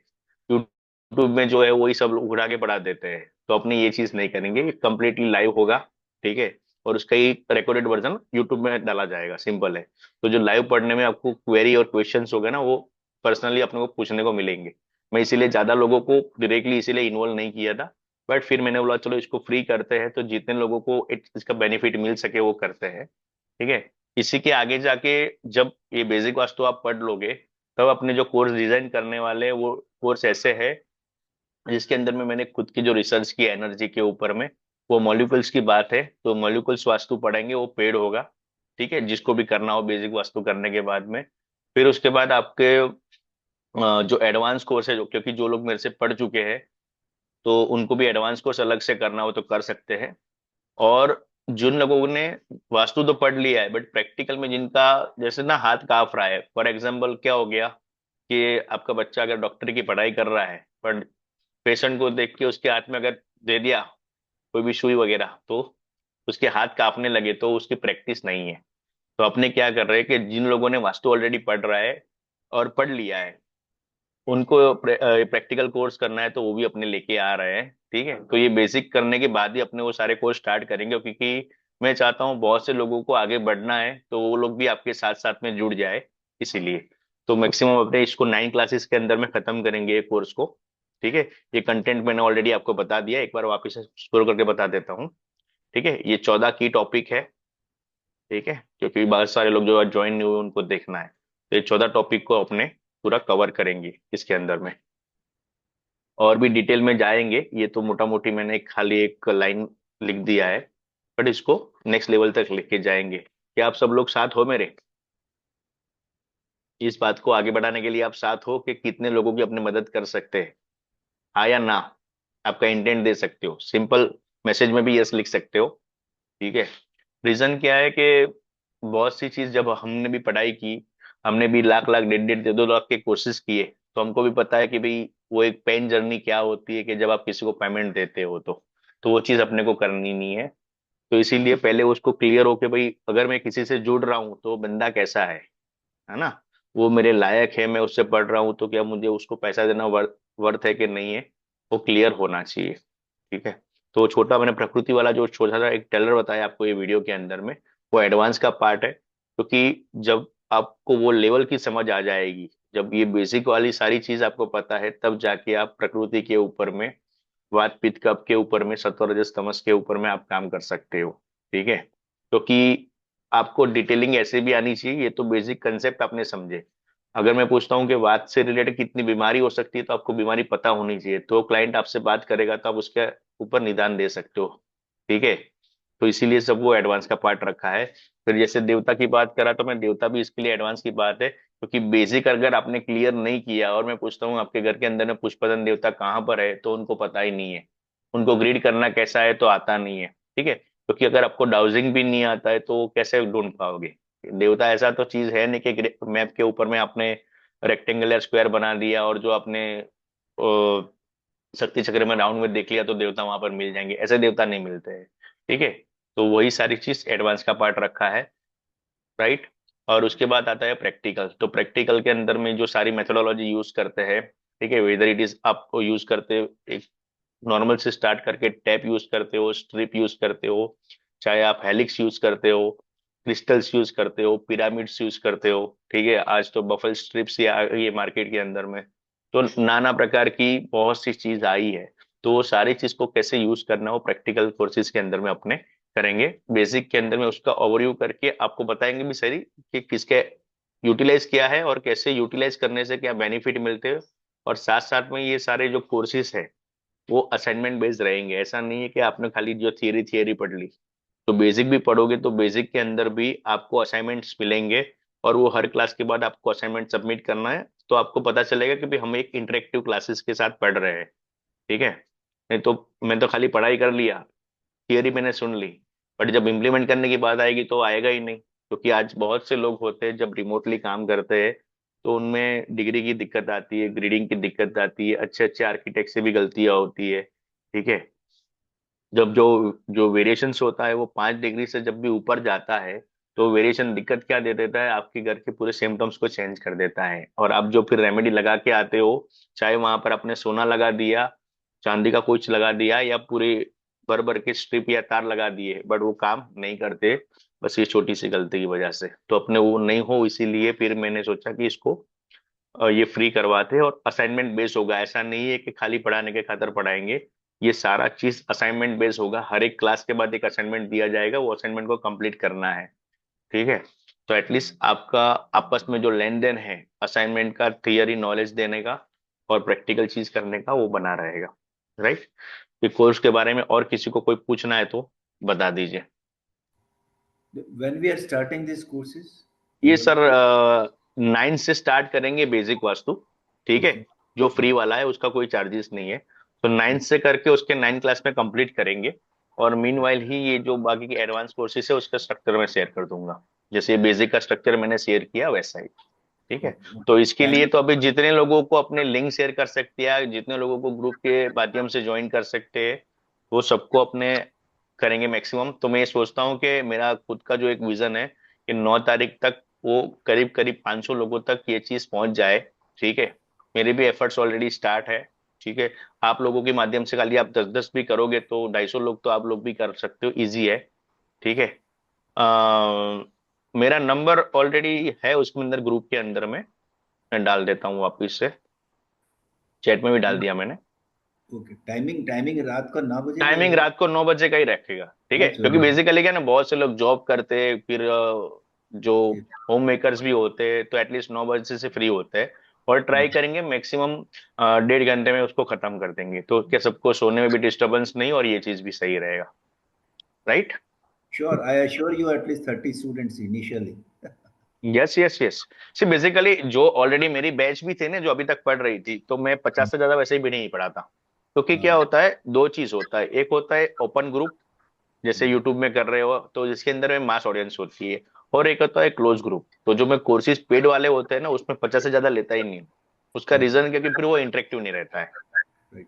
यूट्यूब में, जो है वही सब लोग उड़ा के पढ़ा देते हैं। तो अपने ये चीज नहीं करेंगे, कंप्लीटली लाइव होगा। ठीक है, और उसका ही रिकॉर्डेड वर्जन यूट्यूब में डाला जाएगा, सिंपल है। तो जो लाइव पढ़ने में आपको क्वेरी और क्वेश्चंस होगा ना, वो पर्सनली अपने को पूछने को मिलेंगे। मैं इसीलिए ज्यादा लोगों को डायरेक्टली इसीलिए इन्वॉल्व नहीं किया था, बट फिर मैंने बोला चलो इसको फ्री करते हैं, तो जितने लोगों को इसका बेनिफिट मिल सके वो करते हैं। ठीक है, इसी के आगे जाके जब ये बेसिक वास्तु आप पढ़ लोगे, तब अपने जो कोर्स डिजाइन करने वाले हैं वो कोर्स ऐसे है जिसके अंदर में मैंने खुद की जो रिसर्च की एनर्जी के ऊपर में, वो मॉलिक्यूल्स की बात है। तो मॉलिक्यूल्स वास्तु पढ़ेंगे, वो पेड होगा। ठीक है, जिसको भी करना हो बेसिक वास्तु करने के बाद में। फिर उसके बाद आपके जो एडवांस कोर्स है, जो क्योंकि जो लोग मेरे से पढ़ चुके हैं तो उनको भी एडवांस कोर्स अलग से करना हो तो कर सकते हैं। और जिन लोगों ने वास्तु तो पढ़ लिया है बट प्रैक्टिकल में जिनका जैसे ना हाथ कांप रहा है, फॉर एग्जाम्पल क्या हो गया कि आपका बच्चा अगर डॉक्टर की पढ़ाई कर रहा है पर पेशेंट को देख के उसके हाथ में अगर दे दिया कोई भी सुई वगैरह, तो उसके हाथ कांपने लगे, तो उसकी प्रैक्टिस नहीं है। तो अपने क्या कर रहे हैं कि जिन लोगों ने वास्तु ऑलरेडी पढ़ रहा है और पढ़ लिया है, उनको प्रैक्टिकल कोर्स करना है तो वो भी अपने लेके आ रहे हैं। ठीक है, तो ये बेसिक करने के बाद ही अपने वो सारे कोर्स स्टार्ट करेंगे, क्योंकि मैं चाहता हूँ बहुत से लोगों को आगे बढ़ना है तो वो लोग भी आपके साथ साथ में जुड़ जाए। इसीलिए तो मैक्सिमम अपने इसको 9 क्लासेस के अंदर में खत्म करेंगे ये कोर्स को। ठीक है, ये कंटेंट मैंने ऑलरेडी आपको बता दिया, एक बार वापस से स्क्रॉल करके बता देता हूँ। ठीक है, ये 14 की टॉपिक है। ठीक है, क्योंकि बहुत सारे लोग जो ज्वाइन नहीं हुए उनको देखना है, तो ये 14 टॉपिक को अपने पूरा कवर करेंगे इसके अंदर में। और भी डिटेल में जाएंगे, ये तो मोटा मोटी मैंने खाली एक लाइन लिख दिया है, बट इसको नेक्स्ट लेवल तक लेके जाएंगे। क्या आप सब लोग साथ हो मेरे? इस बात को आगे बढ़ाने के लिए आप साथ हो कि कितने लोगों की अपनी मदद कर सकते हैं? हाँ या ना? आपका इंटेंट दे सकते हो, सिंपल मैसेज में भी यस लिख सकते हो। ठीक है, रीजन क्या है कि बहुत सी चीज जब हमने भी पढ़ाई की, हमने भी लाख लाख 1.5 2 लाख के कोर्सेज किए, तो हमको भी पता है कि भाई वो एक पेन जर्नी क्या होती है, कि जब आप किसी को पेमेंट देते हो तो वो चीज अपने को करनी नहीं है। तो इसीलिए पहले उसको क्लियर हो कि भाई अगर मैं किसी से जुड़ रहा हूँ तो बंदा कैसा है ना, वो मेरे लायक है, मैं उससे पढ़ रहा हूँ तो क्या मुझे उसको पैसा देना वर्थ है कि नहीं है, वो क्लियर होना चाहिए। ठीक है, तो छोटा मैंने प्रकृति वाला जो छोटा सा एक टेलर बताया आपको ये वीडियो के अंदर में, वो एडवांस का पार्ट है। क्योंकि जब आपको वो लेवल की समझ आ जाएगी, जब ये बेसिक वाली सारी चीज आपको पता है, तब जाके आप प्रकृति के ऊपर में, वात पित्त कफ के ऊपर में, सत्व रजस तमस के ऊपर में आप काम कर सकते हो। ठीक है, क्योंकि आपको डिटेलिंग ऐसे भी आनी चाहिए, ये तो बेसिक कंसेप्ट आपने समझे। अगर मैं पूछता हूँ कि वात से रिलेटेड कितनी बीमारी हो सकती है, तो आपको बीमारी पता होनी चाहिए, तो क्लाइंट आपसे बात करेगा तो आप उसके ऊपर निदान दे सकते हो। ठीक है, तो इसीलिए सब वो एडवांस का पार्ट रखा है। फिर जैसे देवता की बात करा, तो मैं देवता भी इसके लिए एडवांस की बात है, क्योंकि बेसिक अगर आपने क्लियर नहीं किया और मैं पूछता हूँ आपके घर के अंदर में पुष्पदन देवता कहाँ पर है, तो उनको पता ही नहीं है, उनको ग्रीड करना कैसा है तो आता नहीं है। ठीक है, क्योंकि अगर आपको डाउजिंग भी नहीं आता है तो कैसे ढूंढ पाओगे? देवता ऐसा तो चीज है नहीं कि मैप के ऊपर में आपने रेक्टेंगल या स्क्वायर बना दिया और जो आपने शक्ति चक्र में राउंड में देख लिया तो देवता वहां पर मिल जाएंगे, ऐसे देवता नहीं मिलते हैं। ठीक है, तो वही सारी चीज एडवांस का पार्ट रखा है, राइट। और उसके बाद आता है प्रैक्टिकल। तो प्रैक्टिकल के अंदर में जो सारी मेथोडोलॉजी यूज करते हैं, ठीक है, वेदर इट इज आप यूज करते एक नॉर्मल से स्टार्ट करके टैप यूज करते हो, स्ट्रिप यूज करते हो, चाहे आप हेलिक्स यूज करते हो, क्रिस्टल्स यूज करते हो, पिरामिड्स यूज करते हो, ठीक है, आज तो बफल स्ट्रिप्स ही आ गई है मार्केट के अंदर में। तो नाना प्रकार की बहुत सी चीज आई है। तो वो सारी चीज को कैसे यूज करना हो प्रैक्टिकल कोर्सेज के अंदर में अपने करेंगे। बेसिक के अंदर में उसका ओवरव्यू करके आपको बताएंगे भी सही कि किसके यूटिलाइज किया है और कैसे यूटिलाइज करने से क्या बेनिफिट मिलते हैं। और साथ साथ में ये सारे जो कोर्सेज है वो असाइनमेंट बेस्ड रहेंगे। ऐसा नहीं है कि आपने खाली जो थियरी थियरी पढ़ ली। तो बेसिक भी पढ़ोगे तो बेसिक के अंदर भी आपको असाइनमेंट्स मिलेंगे, और वो हर क्लास के बाद आपको असाइनमेंट सबमिट करना है। तो आपको पता चलेगा कि भाई हम एक इंटरेक्टिव क्लासेस के साथ पढ़ रहे हैं। ठीक है, नहीं तो मैं तो खाली पढ़ाई कर लिया, थियरी मैंने सुन ली, बट जब इम्प्लीमेंट करने की बात आएगी तो आएगा ही नहीं। क्योंकि आज बहुत से लोग होते हैं जब रिमोटली काम करते हैं तो उनमें डिग्री की दिक्कत आती है, ग्रेडिंग की दिक्कत आती है, अच्छे अच्छे आर्किटेक्ट से भी गलतियां होती है। ठीक है, जब जो जो वेरिएशंस होता है वो 5 डिग्री से जब भी ऊपर जाता है तो वेरिएशन दिक्कत क्या दे देता है, आपके घर के पूरे सिम्टम्स को चेंज कर देता है। और आप जो फिर रेमेडी लगा के आते हो, चाहे वहां पर आपने सोना लगा दिया, चांदी का कुछ लगा दिया, या पूरी भर भर के स्ट्रिप या तार लगा दिए, बट वो काम नहीं करते। बस ये छोटी सी गलती की वजह से तो अपने वो नहीं हो, इसीलिए फिर मैंने सोचा कि इसको ये फ्री करवाते हैं और असाइनमेंट बेस होगा। ऐसा नहीं है कि खाली पढ़ाने के खातिर पढ़ाएंगे, ये सारा चीज असाइनमेंट बेस होगा। हर एक क्लास के बाद एक असाइनमेंट दिया जाएगा, वो असाइनमेंट को कंप्लीट करना है। ठीक है, तो एटलीस्ट आपका आपस में जो लेन देन है असाइनमेंट का, थियरी नॉलेज देने का और प्रैक्टिकल चीज करने का, वो बना रहेगा। राइट। ये कोर्स के बारे में और किसी को कोई पूछना है तो बता दीजिए। When we are starting these courses, ये your सर 9 से स्टार्ट करेंगे बेसिक वास्तु। ठीक है, okay, जो फ्री वाला है उसका कोई चार्जेस नहीं है। तो 9 से करके उसके 9 क्लास में कंप्लीट करेंगे। और मीनवाइल ही ये जो बाकी की एडवांस कोर्सेज है उसका स्ट्रक्चर मैं शेयर कर दूंगा, जैसे बेसिक का स्ट्रक्चर मैंने शेयर किया वैसा ही। ठीक है, तो इसके लिए time, तो अभी जितने लोगों को अपने लिंक शेयर कर सकते हैं, जितने लोगों को ग्रुप के माध्यम से ज्वाइन कर सकते हैं, वो सबको अपने करेंगे मैक्सिमम। तो मैं ये सोचता हूँ कि मेरा खुद का जो एक विजन है कि 9 तारीख तक वो करीब करीब 500 लोगों तक ये चीज पहुंच जाए। ठीक है, मेरे भी एफर्ट्स ऑलरेडी स्टार्ट है। ठीक है, आप लोगों के माध्यम से खाली आप 10-10 भी करोगे तो 250 लोग तो आप लोग भी कर सकते हो, इजी है। ठीक है, मेरा नंबर ऑलरेडी है उसके अंदर, ग्रुप के अंदर में मैं डाल देता हूँ वापिस से, चैट में भी डाल दिया मैंने। okay, टाइमिंग रात को 9 बजे का टाइमिंग रहेगा। रात को 9 बजे का ही रखेगा। ठीक है, That's क्योंकि very good. बेसिकली क्या ना, बहुत से लोग जॉब करते हैं, फिर जो Okay, होम मेकर्स भी होते हैं, तो एटलीस्ट 9 बजे से फ्री होते हैं। और ट्राई करेंगे मैक्सिमम 1.5 घंटे में उसको खत्म कर देंगे, तो क्या सबको सोने में भी डिस्टरबेंस नहीं और ये चीज भी सही रहेगा। Right. sure. I assure you at least 30 students initially. Yes yes yes. See basically जो ऑलरेडी मेरी बैच भी थे ना जो अभी तक पढ़ रही थी, तो मैं 50 से ज्यादा वैसे भी नहीं पढ़ाता। क्योंकि क्या हाँ, होता है, दो चीज होता है, एक होता है ओपन ग्रुप जैसे यूट्यूब में कर रहे हो तो जिसके अंदर में मास ऑडियंस होती है, और एक होता है क्लोज ग्रुप। तो जो मैं कोर्सेज पेड वाले होते हैं ना उसमें 50 से ज्यादा लेता ही नहीं हूँ। उसका okay, रीजन क्योंकि फिर वो इंटरेक्टिव नहीं रहता है। right.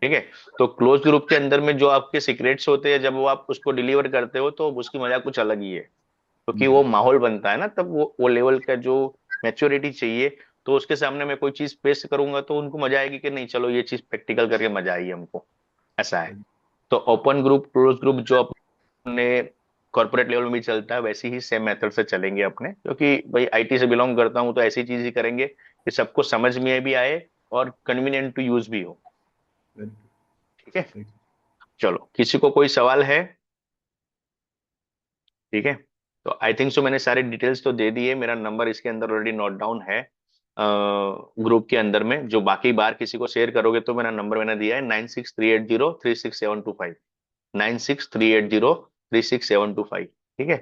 ठीक है, तो क्लोज ग्रुप के अंदर में जो आपके सीक्रेट्स होते हैं, जब वो आप उसको डिलीवर करते हो तो उसकी मजा कुछ अलग ही है। क्योंकि वो माहौल बनता है ना, तब वो लेवल का जो मैच्योरिटी चाहिए, तो उसके सामने मैं कोई चीज पेश करूंगा तो उनको मजा आएगी कि नहीं चलो ये चीज प्रैक्टिकल करके मजा आई हमको, ऐसा है। तो ओपन ग्रुप क्लोज ग्रुप जो अपने कॉर्पोरेट लेवल में भी चलता है वैसे ही सेम मेथड से चलेंगे अपने, क्योंकि भाई आईटी से बिलोंग करता हूं तो ऐसी चीज ही करेंगे कि सबको समझ में भी आए और कन्वीनियंट टू यूज भी हो। Very ठीक है, good. चलो किसी को कोई सवाल है? ठीक है, तो आई थिंक सो मैंने सारे डिटेल्स तो दे दिए। मेरा नंबर इसके अंदर ऑलरेडी नोट डाउन है ग्रुप के अंदर में। जो बाकी बार किसी को शेयर करोगे तो मेरा नंबर मैंने दिया है 9638036725, 9638036725। ठीक है,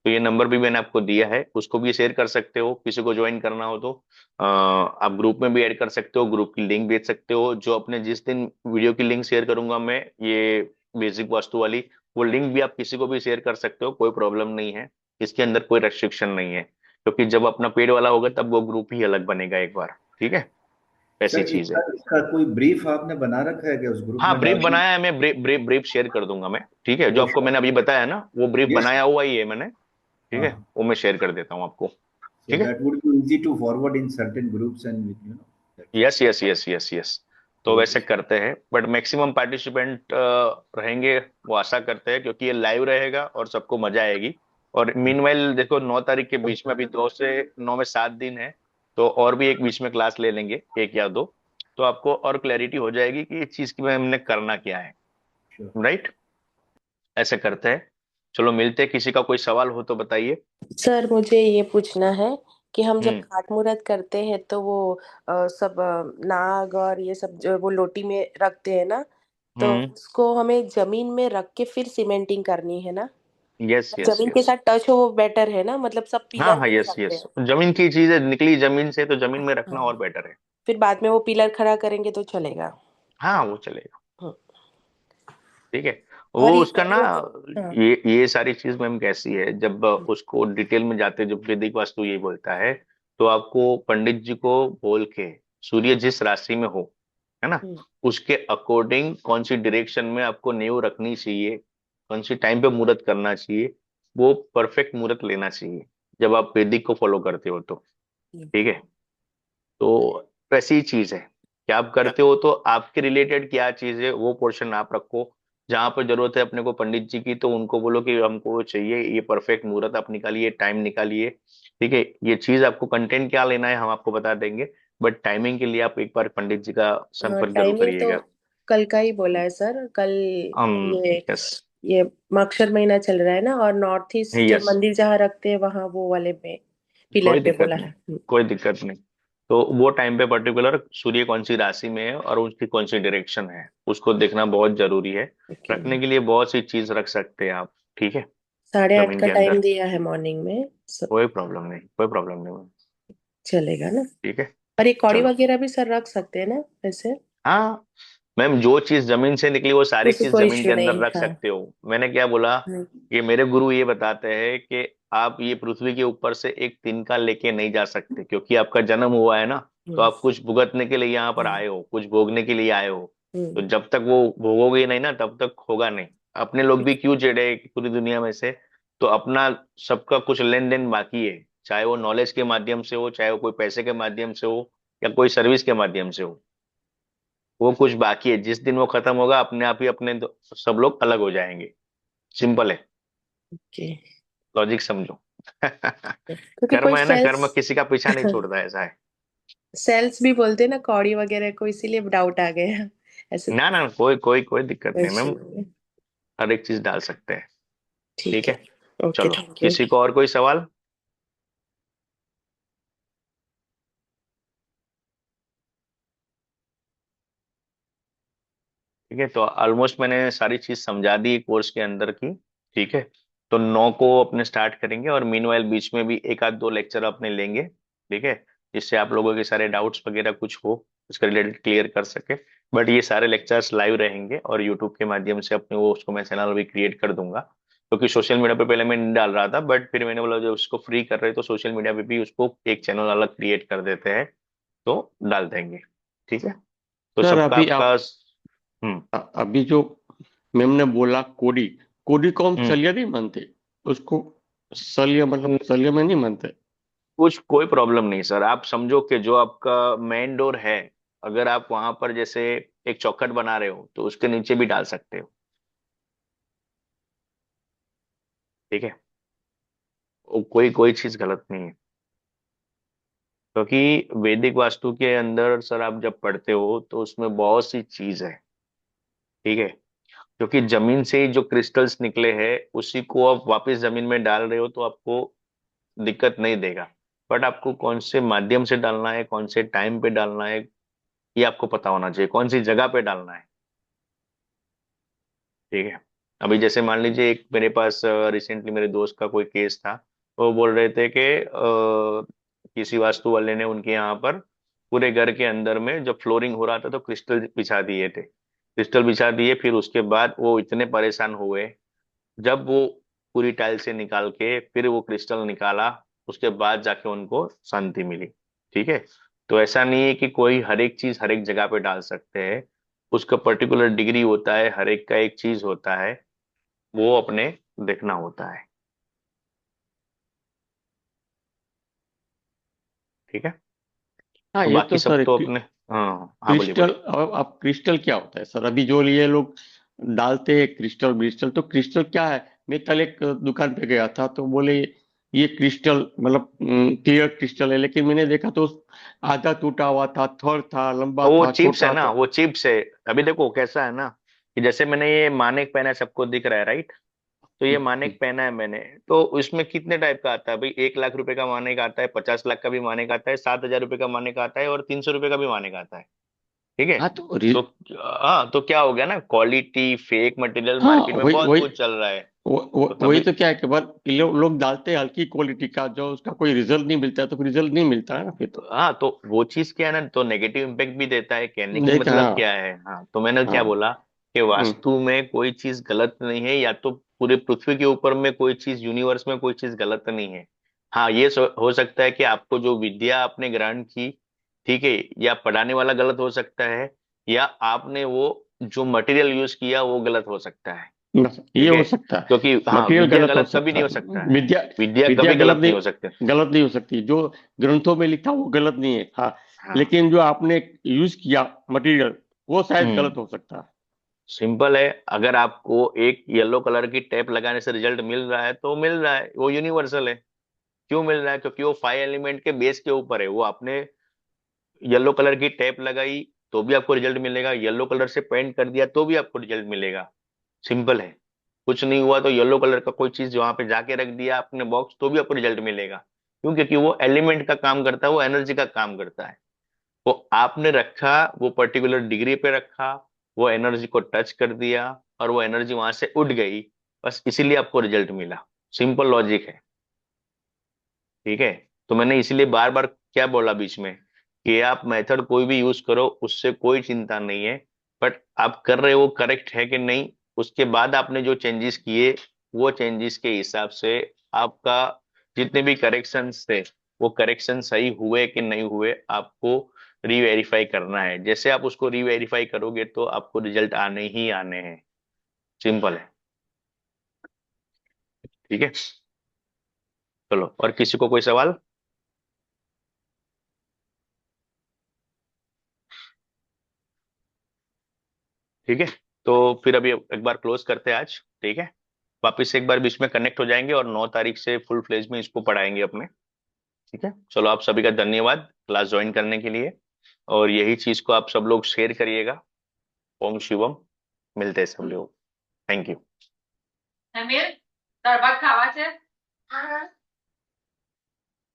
तो ये नंबर भी मैंने आपको दिया है, उसको भी शेयर कर सकते हो। किसी को ज्वाइन करना हो तो आप ग्रुप में भी ऐड कर सकते हो, ग्रुप की लिंक भेज सकते हो। जो अपने जिस दिन वीडियो की लिंक शेयर करूंगा मैं, ये बेसिक वास्तु वाली, वो लिंक भी आप किसी को भी शेयर कर सकते हो, कोई प्रॉब्लम नहीं है। इसके अंदर कोई रेस्ट्रिक्शन नहीं है, क्योंकि जब अपना पेड वाला होगा तब वो ग्रुप ही अलग बनेगा एक बार। ठीक है, ऐसी सर चीज है। इसका कोई ब्रीफ आपने बना रखा है क्या, उस ग्रुप हाँ में ब्रीफ डाल बनाया है, मैं ब्रीफ ब्रीफ ब्रीफ शेयर कर दूंगा मैं। ठीक है, जो वो आपको मैंने अभी बताया ना वो ब्रीफ यस, बनाया हुआ ही है मैंने। ठीक है, हाँ, वो मैं शेयर कर देता हूँ आपको। so ठीक है, that would be easy to forward in certain groups and you know that. Yes yes yes yes yes. तो वैसे करते हैं, बट मैक्सिमम पार्टिसिपेंट रहेंगे, वो आशा करते हैं, क्योंकि ये लाइव रहेगा और सबको मजा आएगी। और मीनवाइल देखो 9 तारीख के बीच में, अभी 2 से 9 में 7 दिन है, तो और भी एक बीच में क्लास ले लेंगे, एक या दो, तो आपको और क्लैरिटी हो जाएगी कि इस चीज की में हमने करना क्या है। Sure. राइट, ऐसे करते हैं। चलो मिलते हैं, किसी का कोई सवाल हो तो बताइए। सर मुझे ये पूछना है कि हम जब हम्म। खाट मुहूर्त करते हैं तो वो सब नाग और ये सब जो वो लोटी में रखते हैं ना, तो हम्म। उसको हमें जमीन में रख के फिर सीमेंटिंग करनी है ना? यस यस जमीन के यस। साथ टच हो वो बेटर है ना, मतलब सब हाँ पिलर हाँ, मिल यस सकते यस, हैं। जमीन की चीजें निकली जमीन से, तो जमीन में रखना हाँ, और बेटर है। फिर बाद में वो पिलर खड़ा करेंगे तो चलेगा। हाँ वो चलेगा। हम्म। ठीक है। और वो ये उसका ना, कौड़ी वगैरह, हाँ। ये सारी चीज मैम कैसी है, जब उसको डिटेल में जाते, जब वैदिक वास्तु ये बोलता है, तो आपको पंडित जी को बोल के, सूर्य जिस राशि में हो, है ना, हम्म। उसके अकॉर्डिंग कौन सी डायरेक्शन में आपको नींव रखनी चाहिए, कौन सी टाइम पे मुहूर्त करना चाहिए, वो परफेक्ट मुहूर्त लेना चाहिए, जब आप वैदिक को फॉलो करते हो तो। ठीक है। तो वैसी ही चीज है कि आप करते हो तो आपके रिलेटेड क्या चीज है, वो पोर्शन आप रखो। जहां पर जरूरत है अपने को पंडित जी की, तो उनको बोलो कि हमको चाहिए ये परफेक्ट मुहूर्त, आप निकालिए, टाइम निकालिए। ठीक है, ये चीज आपको कंटेंट क्या लेना है हम आपको बता देंगे, बट टाइमिंग के लिए आप एक बार पंडित जी का संपर्क जरूर टाइमिंग तो करिएगा। कल का ही बोला है सर, कल। ये यस। ये मक्षर महीना चल रहा है ना, और नॉर्थ ईस्ट जब यस, मंदिर जहाँ रखते हैं वहां वो वाले पे पिलर कोई पे दिक्कत बोला नहीं, है। कोई दिक्कत नहीं। तो वो टाइम पे पर्टिकुलर सूर्य कौन सी राशि में है और उसकी कौन सी डायरेक्शन है, उसको देखना बहुत जरूरी है। ओके। रखने के लिए बहुत सी चीज रख सकते हैं आप। ठीक है, 8:30 जमीन का के टाइम अंदर दिया है मॉर्निंग में, सब कोई प्रॉब्लम नहीं, कोई प्रॉब्लम नहीं। चलेगा ना? ठीक है। और ये कौड़ी चलो। वगैरह भी सर रख सकते हैं ना वैसे? हाँ मैम, जो चीज जमीन से निकली वो सारी उससे चीज कोई जमीन के इश्यू अंदर नहीं, रख हाँ। सकते हो। मैंने क्या बोला, हम्म। ये मेरे गुरु ये बताते हैं कि आप ये पृथ्वी के ऊपर से एक तिनका लेके नहीं जा सकते, क्योंकि आपका जन्म हुआ है ना, तो हम्म। आप कुछ भुगतने के लिए यहाँ पर हम्म। आए हो, कुछ भोगने के लिए आए हो। तो हम्म। जब तक वो भोगोगे नहीं ना, तब तक होगा नहीं। अपने लोग भी क्यों चिढ़े पूरी दुनिया में से, तो अपना सबका कुछ लेन देन बाकी है, चाहे वो नॉलेज के माध्यम से हो, चाहे वो कोई पैसे के माध्यम से हो, या कोई सर्विस के माध्यम से हो, वो कुछ बाकी है। जिस दिन वो खत्म होगा, अपने आप ही सब लोग अलग हो जाएंगे। सिंपल है, ओके। लॉजिक समझो। क्योंकि कोई कर्म है ना, कर्म सेल्स किसी का पीछा नहीं छोड़ता, ऐसा है। सेल्स भी बोलते हैं ना कौड़ी वगैरह को, इसीलिए डाउट आ गया ऐसे। ना ना, कोई कोई कोई दिक्कत नहीं मैम, क्वेश्चन। हर एक चीज डाल सकते हैं। ठीक ठीक है। है। ओके, चलो, थैंक यू। किसी को और कोई सवाल? ठीक है, तो ऑलमोस्ट मैंने सारी चीज समझा दी कोर्स के अंदर की। ठीक है, तो 9 को अपने स्टार्ट करेंगे, और मीनवाइल बीच में भी एक आध दो लेक्चर अपने लेंगे। ठीक है, जिससे आप लोगों के सारे डाउट्स वगैरह कुछ हो उसके रिलेटेड क्लियर कर सके। बट ये सारे लेक्चर्स लाइव रहेंगे, और यूट्यूब के माध्यम से अपने वो उसको मैं चैनल भी क्रिएट कर दूंगा, क्योंकि सोशल मीडिया पे पहले मैं नहीं डाल रहा था, बट फिर मैंने बोला जब उसको फ्री कर रहे तो सोशल मीडिया पे भी उसको एक चैनल अलग क्रिएट कर देते हैं, तो डाल देंगे। ठीक है, तो सर सबका अभी आपका। आप हम्म। अभी जो मैम ने बोला कोडी, कोडी को हम हम्म। सलिया नहीं मानते उसको, सलिया मतलब सलिया में नहीं मानते। कुछ कोई प्रॉब्लम नहीं सर, आप समझो कि जो आपका मेन डोर है, अगर आप वहां पर जैसे एक चौखट बना रहे हो, तो उसके नीचे भी डाल सकते हो। ठीक है, कोई कोई चीज गलत नहीं है, क्योंकि वैदिक वास्तु के अंदर सर आप जब पढ़ते हो तो उसमें बहुत सी चीज है। ठीक है, क्योंकि जमीन से ही जो क्रिस्टल्स निकले हैं, उसी को आप वापस जमीन में डाल रहे हो, तो आपको दिक्कत नहीं देगा। बट आपको कौन से माध्यम से डालना है, कौन से टाइम पे डालना है, ये आपको पता होना चाहिए, कौन सी जगह पे डालना है। ठीक है, अभी जैसे मान लीजिए एक मेरे पास रिसेंटली मेरे दोस्त का कोई केस था, वो बोल रहे थे कि किसी वास्तु वाले ने उनके यहाँ पर पूरे घर के अंदर में जब फ्लोरिंग हो रहा था, तो क्रिस्टल बिछा दिए थे, क्रिस्टल बिछा दिए, फिर उसके बाद वो इतने परेशान हुए, जब वो पूरी टाइल से निकाल के फिर वो क्रिस्टल निकाला, उसके बाद जाके उनको शांति मिली। ठीक है, तो ऐसा नहीं है कि कोई हर एक चीज हर एक जगह पे डाल सकते हैं, उसका पर्टिकुलर डिग्री होता है, हर एक का एक चीज होता है, वो अपने देखना होता है। ठीक है, हाँ तो ये बाकी तो सब सर तो अपने हाँ हाँ, बोलिए क्रिस्टल, बोलिए। अब क्रिस्टल क्या होता है सर? अभी जो ये लोग डालते हैं क्रिस्टल ब्रिस्टल, तो क्रिस्टल क्या है? मैं कल एक दुकान पे गया था तो बोले ये क्रिस्टल मतलब क्लियर क्रिस्टल है, लेकिन मैंने देखा तो आधा टूटा हुआ था, थर था, लंबा वो था, चिप्स है छोटा ना, था। वो चिप्स है। अभी देखो कैसा है ना, कि जैसे मैंने ये मानिक पहना है, सबको दिख रहा है राइट। तो ये मानिक पहना है मैंने, तो इसमें कितने टाइप का आता है भाई? 1 लाख रुपए का मानिक आता है, 50 लाख का भी मानिक आता है, 7 हजार रुपए का मानिक आता है, और 300 रुपए का भी मानिक आता है। ठीक है। हाँ तो तो हाँ, तो क्या हो गया ना, क्वालिटी फेक मटेरियल हाँ मार्केट में वही बहुत वही कुछ चल रहा है। तो वही तभी तो क्या है कि लोग डालते हैं हल्की क्वालिटी का, जो उसका कोई रिजल्ट नहीं मिलता है, तो रिजल्ट नहीं मिलता है ना फिर तो। हाँ, तो वो चीज क्या है ना, तो नेगेटिव इम्पैक्ट भी देता है, कहने की देखा, मतलब हाँ। क्या है। हाँ, तो मैंने क्या हाँ। बोला कि हम्म। वास्तु में कोई चीज गलत नहीं है, या तो पूरे पृथ्वी के ऊपर में कोई चीज, यूनिवर्स में कोई चीज गलत नहीं है। हाँ, ये हो सकता है कि आपको जो विद्या आपने ग्रहण की, ठीक है, या पढ़ाने वाला गलत हो सकता है, या आपने वो जो मटेरियल यूज किया वो गलत हो सकता है। बस ये ठीक है, हो सकता है। क्योंकि हाँ, मटेरियल विद्या गलत हो गलत कभी सकता नहीं हो है, सकता है। विद्या विद्या विद्या कभी गलत गलत नहीं हो सकते। नहीं, गलत नहीं हो सकती। जो ग्रंथों में लिखा वो गलत नहीं है, हाँ। हाँ। लेकिन जो आपने यूज किया मटेरियल, वो शायद गलत हम्म। हो सकता है। सिंपल है, अगर आपको एक येलो कलर की टेप लगाने से रिजल्ट मिल रहा है तो मिल रहा है, वो यूनिवर्सल है। क्यों मिल रहा है? क्योंकि वो 5 एलिमेंट के बेस के ऊपर है। वो आपने येलो कलर की टेप लगाई तो भी आपको रिजल्ट मिलेगा, येलो कलर से पेंट कर दिया तो भी आपको रिजल्ट मिलेगा। सिंपल है। कुछ नहीं हुआ तो येलो कलर का कोई चीज वहां पे जाके रख दिया आपने बॉक्स, तो भी आपको रिजल्ट मिलेगा। क्यों? क्योंकि वो एलिमेंट का काम करता है, वो एनर्जी का काम करता है। वो आपने रखा, वो पर्टिकुलर डिग्री पे रखा, वो एनर्जी को टच कर दिया, और वो एनर्जी वहां से उठ गई, बस इसीलिए आपको रिजल्ट मिला। सिंपल लॉजिक है। ठीक है। तो मैंने इसीलिए बार बार क्या बोला बीच में, कि आप मेथड कोई भी यूज करो, उससे कोई चिंता नहीं है, बट आप कर रहे हो करेक्ट है कि नहीं। उसके बाद आपने जो चेंजेस किए, वो चेंजेस के हिसाब से आपका जितने भी करेक्शंस थे, वो करेक्शन सही हुए कि नहीं हुए, आपको रीवेरीफाई करना है। जैसे आप उसको रीवेरीफाई करोगे तो आपको रिजल्ट आने ही आने हैं। सिंपल है। ठीक है। चलो, और किसी को कोई सवाल? ठीक है। तो फिर अभी एक बार क्लोज करते हैं आज। ठीक है। वापिस से एक बार बीच में कनेक्ट हो जाएंगे, और 9 तारीख से फुल फ्लेज में इसको पढ़ाएंगे अपने। ठीक है। चलो, आप सभी का धन्यवाद क्लास ज्वाइन करने के लिए, और यही चीज को आप सब लोग शेयर करिएगा। ओम शिवम। मिलते हैं सब लोग। Thank you. समीर, दाળ ભાત ખાવા છે?